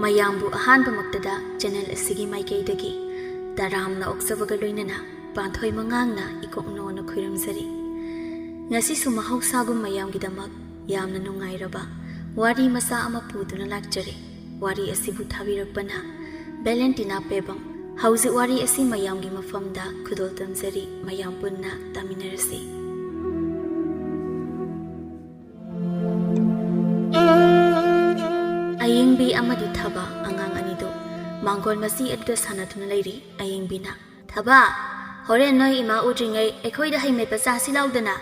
ꯃꯌꯥꯝꯕꯨ ꯑꯍꯥꯟꯕꯃꯛꯇꯗ ꯆꯦꯅꯦꯜ ꯑꯁꯤꯒꯤ ꯃꯥꯏꯀꯩꯗꯒꯤ ꯇꯔꯥꯝꯅ ꯑꯣꯛꯆꯕꯒ ꯂꯣꯏꯅꯅ ꯄꯥꯟꯊꯣꯏ ꯃꯉꯥꯡꯅ ꯏꯀꯣꯛꯅꯣꯅ ꯈꯨꯔꯨꯝꯖꯔꯤ꯫ ꯉꯁꯤꯁꯨ ꯃꯍꯧꯁꯥꯒꯨꯝ ꯃꯌꯥꯝꯒꯤꯗꯃꯛ ꯌꯥꯝꯅ ꯅꯨꯡꯉꯥꯏꯔꯕ ꯋꯥꯔꯤ ꯃꯆꯥ ꯑꯃ ꯄꯨꯗꯨꯅ ꯂꯥꯛꯆꯔꯤ꯫ ꯋꯥꯔꯤ ꯑꯁꯤꯕꯨ ꯊꯥꯕꯤꯔꯛꯄꯅ ꯚꯦꯂꯦꯟꯇꯤꯅꯥ ꯄꯦꯕꯝ꯫ ꯍꯧꯖꯤꯛ ꯋꯥꯔꯤ ꯑꯁꯤ ꯃꯌꯥꯝꯒꯤ ꯃꯐꯝꯗ ꯈꯨꯗꯣꯜ ꯇꯝꯖꯔꯤ꯫ ꯃꯌꯥꯝ ꯄꯨꯟꯅ ꯇꯥꯃꯤꯟꯅꯔꯁꯤ꯫ ꯑꯌꯦꯡꯕꯤ ꯑꯃꯗꯤ ꯊꯕꯥ ꯑꯉꯥꯡ ꯑꯅꯤꯗꯨ ꯃꯥꯡꯒꯣꯜ ꯃꯆꯤ ꯑꯗꯨꯗ ꯁꯥꯟꯅꯗꯨꯅ ꯂꯩꯔꯤ꯫ ꯑꯌꯦꯡꯕꯤꯅ ꯊꯕꯥ, ꯍꯣꯔꯦꯟ ꯅꯣꯏ ꯏꯃꯥ ꯎꯗ꯭ꯔꯤꯉꯩ ꯑꯩꯈꯣꯏꯗ ꯍꯩ ꯃꯦꯠꯄ ꯆꯥꯁꯤ ꯂꯥꯎꯗꯅ꯫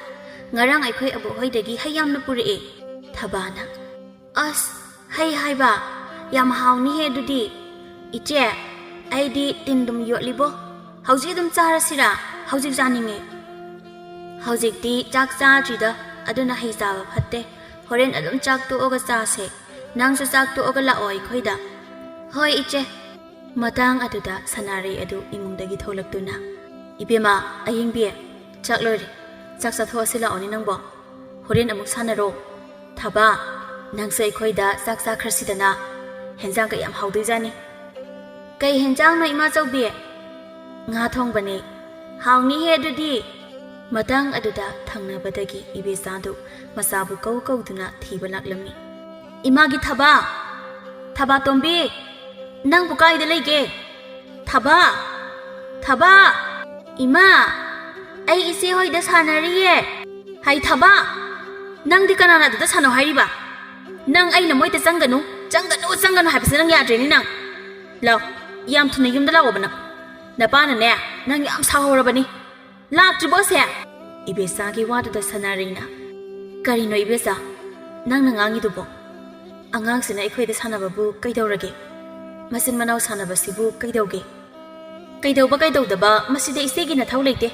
ꯉꯔꯥꯡ ꯑꯩꯈꯣꯏ ꯑꯕꯣꯛꯍꯣꯏꯗꯒꯤ ꯍꯩ ꯌꯥꯝꯅ ꯄꯨꯔꯛꯑꯦ꯫ ꯊꯕꯥꯅ ꯑꯁ, ꯍꯩ ꯍꯥꯏꯕ ꯌꯥꯝ ꯍꯥꯎꯅꯤꯍꯦ ꯑꯗꯨꯗꯤ꯫ ꯏꯆꯦ, ꯑꯩꯗꯤ ꯇꯤꯟꯗꯨꯝ ꯌꯣꯠꯂꯤꯕꯣ꯫ ꯍꯧꯖꯤꯛ ꯑꯗꯨꯝ ꯆꯥꯔꯁꯤꯔꯥ? ꯍꯧꯖꯤꯛ ꯆꯥꯅꯤꯡꯉꯦ꯫ ꯍꯧꯖꯤꯛꯇꯤ ꯆꯥꯛ ꯆꯥꯗ꯭ꯔꯤꯗ, ꯑꯗꯨꯅ ꯍꯩ ꯆꯥꯕ ꯐꯠꯇꯦ꯫ ꯍꯣꯔꯦꯟ ꯑꯗꯨꯝ ꯆꯥꯛ ꯇꯣꯛꯑꯒ ꯆꯥꯁꯦ꯫ ꯅꯪꯁꯨ ꯆꯥꯛ ꯇꯣꯛꯑꯒ ꯂꯥꯛꯑꯣ ꯑꯩꯈꯣꯏꯗ꯫ ꯍꯣꯏ ꯏꯆꯦ꯫ ꯃꯇꯥꯡ ꯑꯗꯨꯗ ꯁꯅꯥꯔꯩ ꯑꯗꯨ ꯏꯃꯨꯡꯗꯒꯤ ꯊꯣꯛꯂꯛꯇꯨꯅ ꯏꯕꯦꯝꯃ, ꯑꯌꯦꯡꯕꯤ, ꯆꯥꯛ ꯂꯣꯏꯔꯦ, ꯆꯥꯛ ꯆꯥꯊꯣꯛꯑꯁꯤ ꯂꯥꯛꯑꯣꯅꯦ ꯅꯪꯕꯣ꯫ ꯍꯣꯔꯦꯟ ꯑꯃꯨꯛ ꯁꯥꯟꯅꯔꯣ꯫ ꯊꯕꯥ, ꯅꯪꯁꯨ ꯑꯩꯈꯣꯏꯗ ꯆꯥꯛ ꯆꯥꯈ꯭ꯔꯁꯤꯗꯅ꯫ ꯍꯦꯟꯖꯥꯡ ꯀꯌꯥꯝ ꯍꯥꯎꯗꯣꯏꯖꯥꯅꯤ꯫ ꯀꯩ ꯍꯦꯟꯖꯥꯡꯅꯣ ꯏꯃꯥꯆꯧꯕꯤ? ꯉꯥ ꯊꯣꯡꯕꯅꯦ꯫ ꯍꯥꯎꯅꯤꯍꯦ ꯑꯗꯨꯗꯤ꯫ ꯃꯇꯥꯡ ꯑꯗꯨꯗ ꯊꯪꯅꯕꯗꯒꯤ ꯏꯕꯦꯆꯥꯗꯨ ꯃꯆꯥꯕꯨ ꯀꯧꯗꯨꯅ ꯊꯤꯕ ꯂꯥꯛꯂꯝꯃꯤ꯫ ꯏꯃꯥꯒꯤ ꯊꯕꯥ, ꯊꯕꯥ ꯇꯣꯝꯕꯤ, ꯅꯪꯕꯨ ꯀꯥꯏꯗ ꯂꯩꯒꯦ? ꯊꯕꯥ, ꯊꯕꯥ, ꯏꯃꯥ, ꯑꯩ ꯏꯆꯦ ꯍꯣꯏꯗ ꯁꯥꯟꯅꯔꯤꯌꯦ꯫ ꯍꯩ ꯊꯕꯥ, ꯅꯪꯗꯤ ꯀꯅꯥꯅ ꯑꯗꯨꯗ ꯁꯥꯟꯅꯧ ꯍꯥꯏꯔꯤꯕ? ꯅꯪ ꯑꯩꯅ ꯃꯣꯏꯗ ꯆꯪꯒꯅꯨ ꯆꯪꯒꯅꯨ ꯍꯥꯏꯕꯁꯦ ꯅꯪ ꯌꯥꯗ꯭ꯔꯦꯅꯤ ꯅꯪ꯫ ꯂꯥꯎ, ꯌꯥꯝ ꯊꯨꯅ ꯌꯨꯝꯗ ꯂꯥꯛꯑꯣꯕ ꯅꯪ꯫ ꯅꯄꯥꯅꯅꯦ ꯅꯪ ꯌꯥꯝ ꯁꯥꯎꯍꯧꯔꯕꯅꯤ꯫ ꯂꯥꯛꯇ꯭ꯔꯤꯕꯣꯁꯦ? ꯏꯕꯦꯆꯥꯒꯤ ꯋꯥꯗꯨꯗ ꯁꯅꯥꯔꯩꯅ ꯀꯔꯤꯅꯣ ꯏꯕꯦꯆꯥ, ꯅꯪꯅ ꯉꯥꯡꯉꯤꯗꯨꯕꯣ? ꯑꯉꯥꯡꯁꯤꯅ ꯑꯩꯈꯣꯏꯗ ꯁꯥꯟꯅꯕꯕꯨ ꯀꯩꯗꯧꯔꯒꯦ? ꯃꯆꯤꯟ ꯃꯅꯥꯎ ꯁꯥꯟꯅꯕꯁꯤꯕꯨ ꯀꯩꯗꯧꯒꯦ? ꯀꯩꯗꯧꯕ ꯀꯩꯗꯧꯗꯕ ꯃꯁꯤꯗ ꯏꯆꯦꯒꯤ ꯅꯊꯧ ꯂꯩꯇꯦ꯫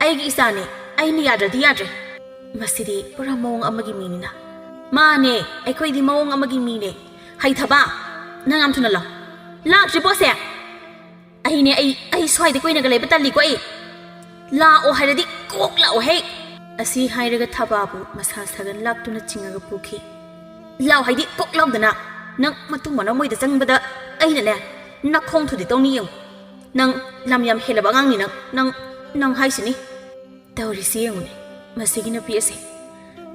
ꯑꯩꯒꯤ ꯏꯆꯥꯅꯦ, ꯑꯩꯅ ꯌꯥꯗ꯭ꯔꯗꯤ ꯌꯥꯗ꯭ꯔꯦ꯫ ꯃꯁꯤꯗꯤ ꯄꯨꯔꯥ ꯃꯑꯣꯡ ꯑꯃꯒꯤ ꯃꯤꯅꯤꯅ꯫ ꯃꯥꯅꯦ, ꯑꯩꯈꯣꯏꯗꯤ ꯃꯑꯣꯡ ꯑꯃꯒꯤ ꯃꯤꯅꯦ꯫ ꯍꯩ ꯊꯕꯥ, ꯅꯪ ꯌꯥꯝ ꯊꯨꯅ ꯂꯥꯎ꯫ ꯂꯥꯛꯇ꯭ꯔꯤꯕꯣꯁꯦ? ꯑꯩꯅꯦ, ꯑꯩ ꯁ꯭ꯋꯥꯏꯗ ꯀꯨꯏꯅꯒ ꯂꯩꯕ ꯇꯜꯂꯤꯀꯣ ꯑꯩ꯫ ꯂꯥꯛꯑꯣ ꯍꯥꯏꯔꯗꯤ ꯀꯣꯛ ꯂꯥꯛꯑꯣ ꯍꯦ꯫ ꯑꯁꯤ ꯍꯥꯏꯔꯒ ꯊꯕꯥꯕꯨ ꯃꯁꯥ ꯁꯥꯒꯟ ꯂꯥꯛꯇꯨꯅ ꯆꯤꯡꯉꯒ ꯄꯨꯈꯤ꯫ ꯂꯥꯎ ꯍꯥꯏꯗꯤ ꯀꯣꯛ ꯂꯥꯎꯗꯅ꯫ ꯅꯪ ꯃꯇꯨꯡ ꯃꯅꯥꯎ ꯃꯣꯏꯗ ꯆꯪꯕꯗ ꯑꯩꯅꯅꯦ ꯅꯈꯣꯡ ꯊꯨꯗꯦ ꯇꯧꯅꯤ ꯌꯦꯡꯉꯨ꯫ ꯅꯪ ꯂꯝ ꯌꯥꯝ ꯍꯦꯜꯂꯕ ꯑꯉꯥꯡꯅꯤ ꯅꯪ ꯍꯥꯏꯁꯤꯅꯤ꯫ ꯇꯧꯔꯤꯁꯤ ꯌꯦꯡꯉꯨꯅꯦ ꯃꯁꯤꯒꯤ ꯅꯨꯄꯤ ꯑꯁꯦ꯫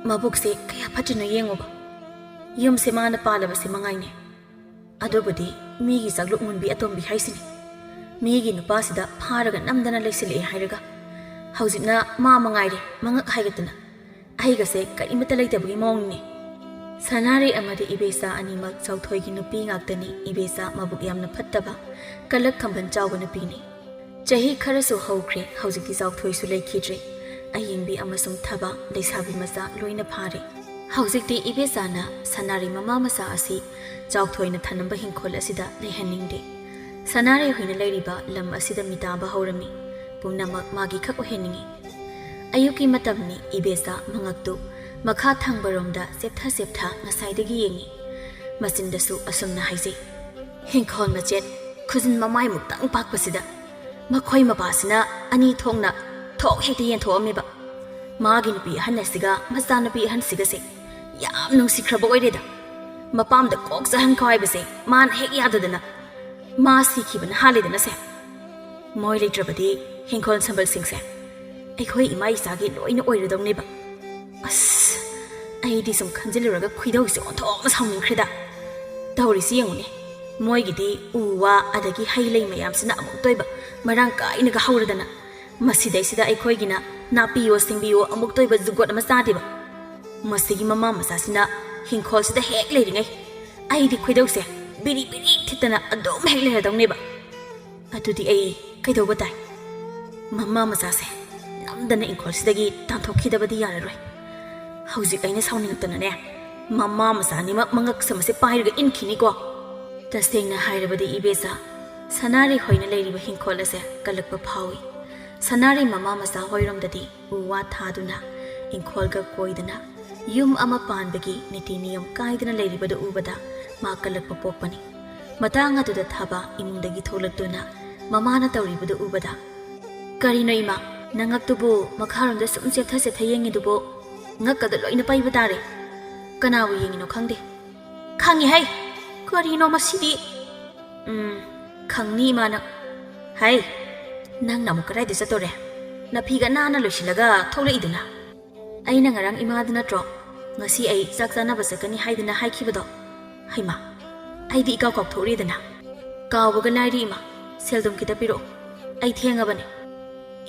ꯃꯕꯨꯛꯁꯦ ꯀꯌꯥ ꯐꯠꯇ꯭ꯔꯤꯅꯣ ꯌꯦꯡꯉꯨꯕ꯫ ꯌꯨꯝꯁꯦ ꯃꯥꯅ ꯄꯥꯜꯂꯕꯁꯦ ꯃꯉꯥꯏꯅꯦ꯫ ꯑꯗꯨꯕꯨꯗꯤ ꯃꯤꯒꯤ ꯆꯥꯛꯂꯨꯛ ꯃꯨꯟꯕꯤ ꯑꯇꯣꯝꯕꯤ ꯍꯥꯏꯁꯤꯅꯤ꯫ ꯃꯤꯒꯤ ꯅꯨꯄꯥꯁꯤꯗ ꯐꯥꯔꯒ ꯅꯝꯗꯅ ꯂꯩꯁꯤꯜꯂꯛꯑꯦ ꯍꯥꯏꯔꯒ ꯍꯧꯖꯤꯛꯅ ꯃꯥ ꯃꯉꯥꯏꯔꯦ ꯃꯉꯛ ꯍꯥꯏꯒꯠꯇꯅ ꯑꯩꯒꯁꯦ ꯀꯔꯤꯃꯠꯇ ꯂꯩꯇꯕꯒꯤ ꯃꯑꯣꯡꯅꯤꯅꯦ꯫ ꯁꯅꯥꯔꯩ ꯑꯃꯗꯤ ꯏꯕꯦꯆꯥ ꯑꯅꯤꯃꯛ ꯆꯥꯎꯊꯣꯏꯒꯤ ꯅꯨꯄꯤ ꯉꯥꯛꯇꯅꯤ꯫ ꯏꯕꯦꯆꯥ ꯃꯕꯨꯛ ꯌꯥꯝꯅ ꯐꯠꯇꯕ, ꯀꯂꯛ ꯈꯝꯕꯟ ꯆꯥꯎꯕ ꯅꯨꯄꯤꯅꯤ꯫ ꯆꯍꯤ ꯈꯔꯁꯨ ꯍꯧꯈ꯭ꯔꯦ꯫ ꯍꯧꯖꯤꯛꯇꯤ ꯆꯥꯎꯊꯣꯏꯁꯨ ꯂꯩꯈꯤꯗ꯭ꯔꯦ꯫ ꯑꯌꯦꯡꯕꯤ ꯑꯃꯁꯨꯡ ꯊꯕꯥ ꯂꯩꯁꯥꯕꯤ ꯃꯆꯥ ꯂꯣꯏꯅ ꯐꯥꯔꯦ꯫ ꯍꯧꯖꯤꯛꯇꯤ ꯏꯕꯦꯆꯥꯅ ꯁꯅꯥꯔꯩ ꯃꯃꯥ ꯃꯆꯥ ꯑꯁꯤ ꯆꯥꯎꯊꯣꯏꯅ ꯊꯅꯝꯕ ꯍꯤꯡꯈꯣꯜ ꯑꯁꯤꯗ ꯂꯩꯍꯟꯅꯤꯡꯗꯦ꯫ ꯁꯅꯥꯔꯩ ꯍꯣꯏꯅ ꯂꯩꯔꯤꯕ ꯂꯝ ꯑꯁꯤꯗ ꯃꯤꯇꯥꯕ ꯍꯧꯔꯝꯃꯤ꯫ ꯄꯨꯝꯅꯃꯛ ꯃꯥꯒꯤ ꯈꯛ ꯑꯣꯏꯍꯟꯅꯤꯡꯉꯤ꯫ ꯑꯌꯨꯛꯀꯤ ꯃꯇꯝꯅꯤ꯫ ꯏꯕꯦꯆꯥ ꯃꯉꯛꯇꯨ ꯃꯈꯥ ꯊꯪꯕꯔꯣꯝꯗ ꯆꯦꯞꯊ ꯉꯁꯥꯏꯗꯒꯤ ꯌꯦꯡꯉꯤ꯫ ꯃꯆꯤꯟꯗꯁꯨ ꯑꯁꯨꯝꯅ ꯍꯥꯏꯖꯩ, ꯍꯤꯡꯈꯣꯜ ꯃꯆꯦꯠ ꯈꯨꯖꯤꯟ ꯃꯃꯥꯏꯃꯨꯛꯇꯪ ꯄꯥꯛꯄꯁꯤꯗ ꯃꯈꯣꯏ ꯃꯄꯥꯁꯤꯅ ꯑꯅꯤ ꯊꯣꯛꯅ ꯊꯣꯛ ꯍꯦꯛꯇ ꯌꯦꯟꯊꯣꯛꯑꯝꯃꯤꯕ꯫ ꯃꯥꯒꯤ ꯅꯨꯄꯤ ꯑꯍꯟ ꯑꯁꯤꯒ ꯃꯆꯥꯅꯨꯄꯤ ꯑꯍꯟꯁꯤꯒꯁꯦ ꯌꯥꯝ ꯅꯨꯡꯁꯤꯈ꯭ꯔꯕ ꯑꯣꯏꯔꯦꯗ꯫ ꯃꯄꯥꯝꯗ ꯀꯣꯛ ꯆahꯟꯈꯣ ꯍꯥꯏꯕꯁꯦ ꯃꯥꯅ ꯍꯦꯛ ꯌꯥꯗꯗꯅ ꯃꯥ ꯁꯤꯈꯤꯕꯅ ꯍꯥꯜꯂꯦꯗꯅꯁꯦ꯫ ꯃꯣꯏ ꯂꯩꯇ꯭ꯔꯕꯗꯤ ꯍꯤꯡꯈꯣꯜ ꯁꯝꯕꯜꯁꯤꯡꯁꯦ ꯑꯩꯈꯣꯏ ꯏꯃꯥ ꯏꯆꯥꯒꯤ ꯂꯣꯏꯅ ꯑꯣꯏꯔꯗꯧꯅꯦꯕ꯫ ꯑꯁ, ꯑꯩꯗꯤ ꯁꯨꯝ ꯈꯟꯖꯤꯜꯂꯨꯔꯒ ꯈꯣꯏꯗꯧꯁꯦ ꯑꯣꯟꯊꯣꯛꯅ ꯁꯥꯎꯅꯤꯡꯈ꯭ꯔꯦꯗ꯫ ꯇꯧꯔꯤꯁꯤ ꯌꯦꯡꯉꯨꯅꯦ, ꯃꯣꯏꯒꯤꯗꯤ ꯎ ꯋꯥ ꯑꯗꯒꯤ ꯍꯩ ꯂꯩ ꯃꯌꯥꯝꯁꯤꯅ ꯑꯃꯨꯛꯇꯣꯏꯕ ꯃꯔꯥꯡ ꯀꯥꯏꯅꯒ ꯍꯧꯔꯗꯅ ꯃꯁꯤꯗꯩꯁꯤꯗ ꯑꯩꯈꯣꯏꯒꯤꯅ ꯅꯥꯄꯤꯌꯣ ꯁꯤꯡꯕꯤꯌꯣ ꯑꯃꯨꯛꯇꯣꯏꯕ ꯖꯨꯒꯣꯠ ꯑꯃ ꯆꯥꯗꯦꯕ꯫ ꯃꯁꯤꯒꯤ ꯃꯃꯥ ꯃꯆꯥꯁꯤꯅ ꯍꯤꯡꯈꯣꯜꯁꯤꯗ ꯍꯦꯛ ꯂꯩꯔꯤꯉꯩ ꯑꯩꯗꯤ ꯈꯣꯏꯗꯧꯁꯦ ꯕꯤꯔꯤ ꯊꯤꯠꯇꯅ ꯑꯗꯨꯝ ꯍꯦꯛ ꯂꯩꯔꯗꯧꯅꯦꯕ꯫ ꯑꯗꯨꯗꯤ ꯑꯩ ꯀꯩꯗꯧꯕ ꯇꯥꯏ? ꯃꯃꯥ ꯃꯆꯥꯁꯦ ꯅꯝꯗꯅ ꯏꯪꯈꯣꯜꯁꯤꯗꯒꯤ ꯇꯥꯟꯊꯣꯛꯈꯤꯗꯕꯗꯤ ꯌꯥꯔꯔꯣꯏ꯫ ꯍꯧꯖꯤꯛ ꯑꯩꯅ ꯁꯥꯎꯅꯤꯡꯉꯛꯇꯅꯅꯦ ꯃꯃꯥ ꯃꯆꯥꯅꯤꯃꯛ ꯃꯉꯛ ꯁꯝꯁꯦ ꯄꯥꯏꯔꯒ ꯏꯟꯈꯤꯅꯤꯀꯣ꯫ ꯇꯁꯦꯡꯅ ꯍꯥꯏꯔꯕꯗꯤ ꯏꯕꯦꯆꯥ, ꯁꯅꯥꯔꯩ ꯍꯣꯏꯅ ꯂꯩꯔꯤꯕ ꯍꯤꯡꯈꯣꯜ ꯑꯁꯦ ꯀꯜꯂꯛꯄ ꯐꯥꯎꯏ꯫ ꯁꯅꯥꯔꯩ ꯃꯃꯥ ꯃꯆꯥ ꯍꯣꯏꯔꯣꯝꯗꯗꯤ ꯎ ꯋꯥ ꯊꯥꯗꯨꯅ ꯏꯪꯈꯣꯜꯒ ꯀꯣꯏꯗꯅ ꯌꯨꯝ ꯑꯃ ꯄꯥꯟꯕꯒꯤ ꯅꯤꯇꯤ ꯅꯤꯌꯝ ꯀꯥꯏꯗꯅ ꯂꯩꯔꯤꯕꯗꯨ ꯎꯕꯗ ꯃꯥ ꯀꯜꯂꯛꯄ ꯄꯣꯛꯄꯅꯤ꯫ ꯃꯇꯥꯡ ꯑꯗꯨꯗ ꯊꯕꯥ ꯏꯃꯨꯡꯗꯒꯤ ꯊꯣꯛꯂꯛꯇꯨꯅ ꯃꯃꯥꯅ ꯇꯧꯔꯤꯕꯗꯨ ꯎꯕꯗ, ꯀꯔꯤꯅꯣ ꯏꯃꯥ, ꯅꯉꯛꯇꯨꯕꯨ ꯃꯈꯥꯔꯣꯝꯗ ꯁꯨꯝ ꯆꯦꯞꯊ ꯌꯦꯡꯉꯤꯗꯨꯕꯨ ꯉꯛꯀꯗ ꯂꯣꯏꯅ ꯄꯩꯕ ꯇꯥꯔꯦ꯫ ꯀꯅꯥꯕꯨ ꯌꯦꯡꯉꯤꯅꯣ ꯈꯪꯗꯦ꯫ ꯈꯪꯉꯤ ꯍꯩ, ꯀꯔꯤꯅꯣ ꯃꯁꯤꯗꯤ ꯈꯪꯅꯤ ꯏꯃꯥꯅ ꯍꯥꯏ ꯅꯪꯅ ꯑꯃꯨꯛ ꯀꯗꯥꯏꯗ ꯆꯠꯇꯣꯔꯦ ꯅꯐꯤꯒ ꯅꯥꯟꯅ ꯂꯣꯏꯁꯤꯜꯂꯒ ꯊꯣꯛꯂꯛꯏꯗꯨꯅ ꯑꯩꯅ ꯉꯔꯥꯡ ꯏꯃꯥꯗ ꯅꯠꯇ꯭ꯔꯣ ꯉꯁꯤ ꯑꯩ ꯆꯥꯛ ꯆꯥꯅꯕ ꯆꯠꯀꯅꯤ ꯍꯥꯏꯗꯅ ꯍꯥꯏꯈꯤꯕꯗꯣ ꯍꯩꯃꯥ ꯑꯩꯗꯤ ꯏꯀꯥꯎ ꯀꯥꯎꯊꯣꯛꯎꯔꯤꯗꯅ ꯀꯥꯎꯕꯒ ꯂꯥꯏꯔꯤ ꯏꯃꯥ ꯁꯦꯜꯗꯨꯝ ꯈꯤꯇ ꯄꯤꯔꯛꯑꯣ ꯑꯩ ꯊꯦꯡꯉꯕꯅꯦ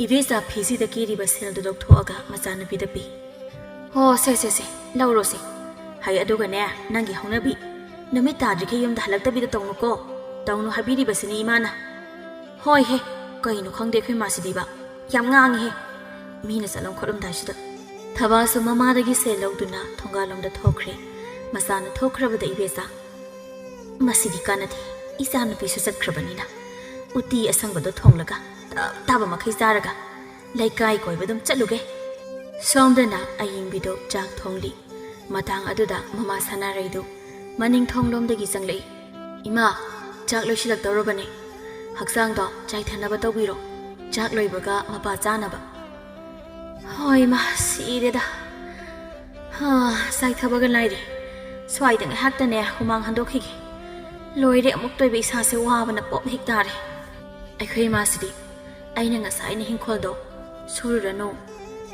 ꯏꯕꯦꯆꯥ ꯐꯤꯁꯤꯗ ꯀꯤꯔꯤꯕ ꯁꯦꯜꯗꯨ ꯂꯧꯊꯣꯛꯑꯒ ꯃꯆꯥꯅꯨꯄꯤꯗ ꯄꯤ ꯍꯣ ꯁꯦ ꯂꯧꯔꯣꯁꯦ ꯍꯩ ꯑꯗꯨꯒꯅꯦ ꯅꯪꯒꯤ ꯍꯧꯅꯕꯤ ꯅꯨꯃꯤꯠ ꯇꯥꯗ꯭ꯔꯤꯈꯩ ꯌꯨꯝꯗ ꯍꯜꯂꯛꯇꯕꯤꯗ ꯇꯧꯅꯨꯀꯣ ꯇꯧꯅꯨ ꯍꯥꯏꯕꯤꯔꯤꯕꯁꯤꯅꯤ ꯏꯃꯥꯅ ꯍꯣꯏ ꯍꯦ ꯀꯩꯅꯣ ꯈꯪꯗꯦ ꯑꯩꯈꯣꯏ ꯃꯥꯁꯤꯗꯤꯕ ꯌꯥꯝ ꯉꯥꯡꯉꯤꯍꯦ ꯃꯤꯅ ꯆꯠꯂꯝ ꯈꯣꯠꯂꯝꯗꯥꯏꯁꯤꯗ ꯊꯕꯥꯁꯨ ꯃꯃꯥꯗꯒꯤ ꯁꯦꯜ ꯂꯧꯗꯨꯅ ꯊꯣꯡꯒꯥꯜꯂꯣꯝꯗ ꯊꯣꯛꯈ꯭ꯔꯦ ꯃꯆꯥꯅ ꯊꯣꯛꯈ꯭ꯔꯕꯗ ꯏꯕꯦꯆꯥ ꯃꯁꯤꯗꯤ ꯀꯥꯟꯅꯗꯦ ꯏꯆꯥꯅꯨꯄꯤꯁꯨ ꯆꯠꯈ꯭ꯔꯕꯅꯤꯅ ꯎꯇꯤ ꯑꯁꯪꯕꯗꯣ ꯊꯣꯡꯂꯒ ꯇꯥꯕ ꯃꯈꯩ ꯆꯥꯔꯒ ꯂꯩꯀꯥꯏ ꯀꯣꯏꯕ ꯑꯗꯨꯝ ꯆꯠꯂꯨꯒꯦ ꯁꯣꯝꯗꯅ ꯑꯌꯤꯡꯕꯤꯗꯣ ꯆꯥꯛ ꯊꯣꯡꯂꯤ ꯃꯇꯥꯡ ꯑꯗꯨꯗ ꯃꯃꯥ ꯁꯅꯥꯔꯩꯗꯨ ꯃꯅꯤꯡ ꯊꯣꯡꯂꯣꯝꯗꯒꯤ ꯆꯪꯂꯛꯏ ꯏꯃꯥ ꯆꯥꯛ ꯂꯣꯏꯁꯤꯜꯂꯛꯇꯧꯔꯕꯅꯦ ꯍꯛꯆꯥꯡꯗꯣ ꯆꯥꯏꯊꯅꯕ ꯇꯧꯕꯤꯔꯣ ꯆꯥꯛ ꯂꯣꯏꯕꯒ ꯃꯄꯥ ꯆꯥꯅꯕ ꯍꯣꯏ ꯏꯃꯥ ꯁꯤꯔꯦꯗ ꯆꯥꯏꯊꯕꯒ ꯂꯥꯏꯔꯦ ꯁ꯭ꯋꯥꯏꯗ ꯉꯥꯏꯍꯥꯛꯇꯅꯦ ꯍꯨꯃꯥꯡ ꯍꯟꯗꯣꯛꯈꯤꯒꯦ ꯂꯣꯏꯔꯦ ꯑꯃꯨꯛ ꯇꯣꯏꯕ ꯏꯁꯥꯁꯦ ꯋꯥꯕꯅ ꯄꯣꯞ ꯍꯦꯛ ꯇꯥꯔꯦ ꯑꯩꯈꯣꯏ ꯏꯃꯥꯁꯤꯗꯤ ꯑꯩꯅ ꯉꯁꯥꯏꯅ ꯍꯤꯡꯈꯣꯜꯗꯣ ꯁꯨꯔꯨꯔꯅꯨ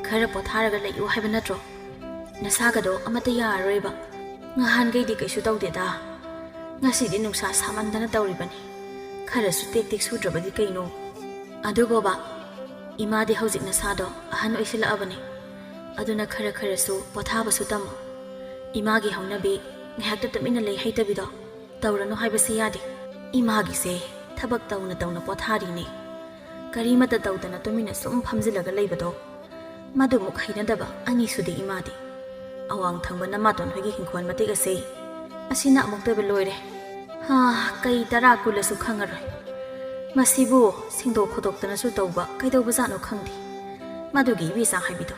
ꯈꯔ ꯄꯣꯊꯥꯔꯒ ꯂꯩꯌꯨ ꯍꯥꯏꯕ ꯅꯠꯇ꯭ꯔꯣ ꯅꯁꯥꯒꯗꯣ ꯑꯃꯠꯇ ꯌꯥꯔꯔꯣꯏꯕ ꯉꯍꯥꯟꯈꯩꯗꯤ ꯀꯩꯁꯨ ꯇꯧꯗꯦꯗ ꯉꯁꯤꯗꯤ ꯅꯨꯡꯁꯥ ꯁꯥꯃꯟꯗꯅ ꯇꯧꯔꯤꯕꯅꯤ ꯈꯔꯁꯨ ꯇꯦꯛ ꯁꯨꯗ꯭ꯔꯕꯗꯤ ꯀꯩꯅꯣ ꯑꯗꯨꯕꯣꯕ ꯏꯃꯥꯗꯤ ꯍꯧꯖꯤꯛ ꯅꯁꯥꯗꯣ ꯑꯍꯟ ꯑꯣꯏꯁꯤꯜꯂꯛꯑꯕꯅꯤ ꯑꯗꯨꯅ ꯈꯔꯁꯨ ꯄꯣꯊꯥꯕꯁꯨ ꯇꯝꯃꯨ ꯏꯃꯥꯒꯤ ꯍꯧꯅꯕꯤ ꯉꯥꯏꯍꯥꯛꯇ ꯇꯨꯃꯤꯟꯅ ꯂꯩ ꯍꯩꯇꯕꯤꯗꯣ ꯇꯧꯔꯅꯨ ꯍꯥꯏꯕꯁꯤ ꯌꯥꯗꯦ ꯏꯃꯥꯒꯤꯁꯦ ꯊꯕꯛ ꯇꯧꯅ ꯄꯣꯊꯥꯔꯤꯅꯦ ꯀꯔꯤꯃꯠꯇ ꯇꯧꯗꯅ ꯇꯨꯃꯤꯟꯅ ꯁꯨꯝ ꯐꯝꯖꯤꯜꯂꯒ ꯂꯩꯕꯗꯣ ꯃꯗꯨꯃꯨꯛ ꯍꯩꯅꯗꯕ ꯑꯅꯤꯁꯨꯗꯤ ꯏꯃꯥꯗꯤ ꯑꯋꯥꯡ ꯊꯪꯕ ꯅꯃꯥꯇꯣꯟ ꯍꯣꯏꯒꯤ ꯍꯤꯡꯈꯣꯜ ꯃꯇꯦꯛ ꯑꯁꯦ ꯑꯁꯤꯅ ꯑꯃꯨꯛꯇꯣꯏꯕ ꯂꯣꯏꯔꯦ ꯀꯩ ꯇꯔꯥ ꯀꯨꯜꯂꯁꯨ ꯈꯪꯉꯔꯣꯏ ꯃꯁꯤꯕꯨ ꯁꯦꯡꯗꯣꯛ ꯈꯣꯠꯇꯣꯛꯇꯅꯁꯨ ꯇꯧꯕ ꯀꯩꯗꯧꯕꯖꯥꯠꯅꯣ ꯈꯪꯗꯦ ꯃꯗꯨꯒꯤ ꯏꯕꯦꯆꯥ ꯍꯥꯏꯕꯤꯗꯣ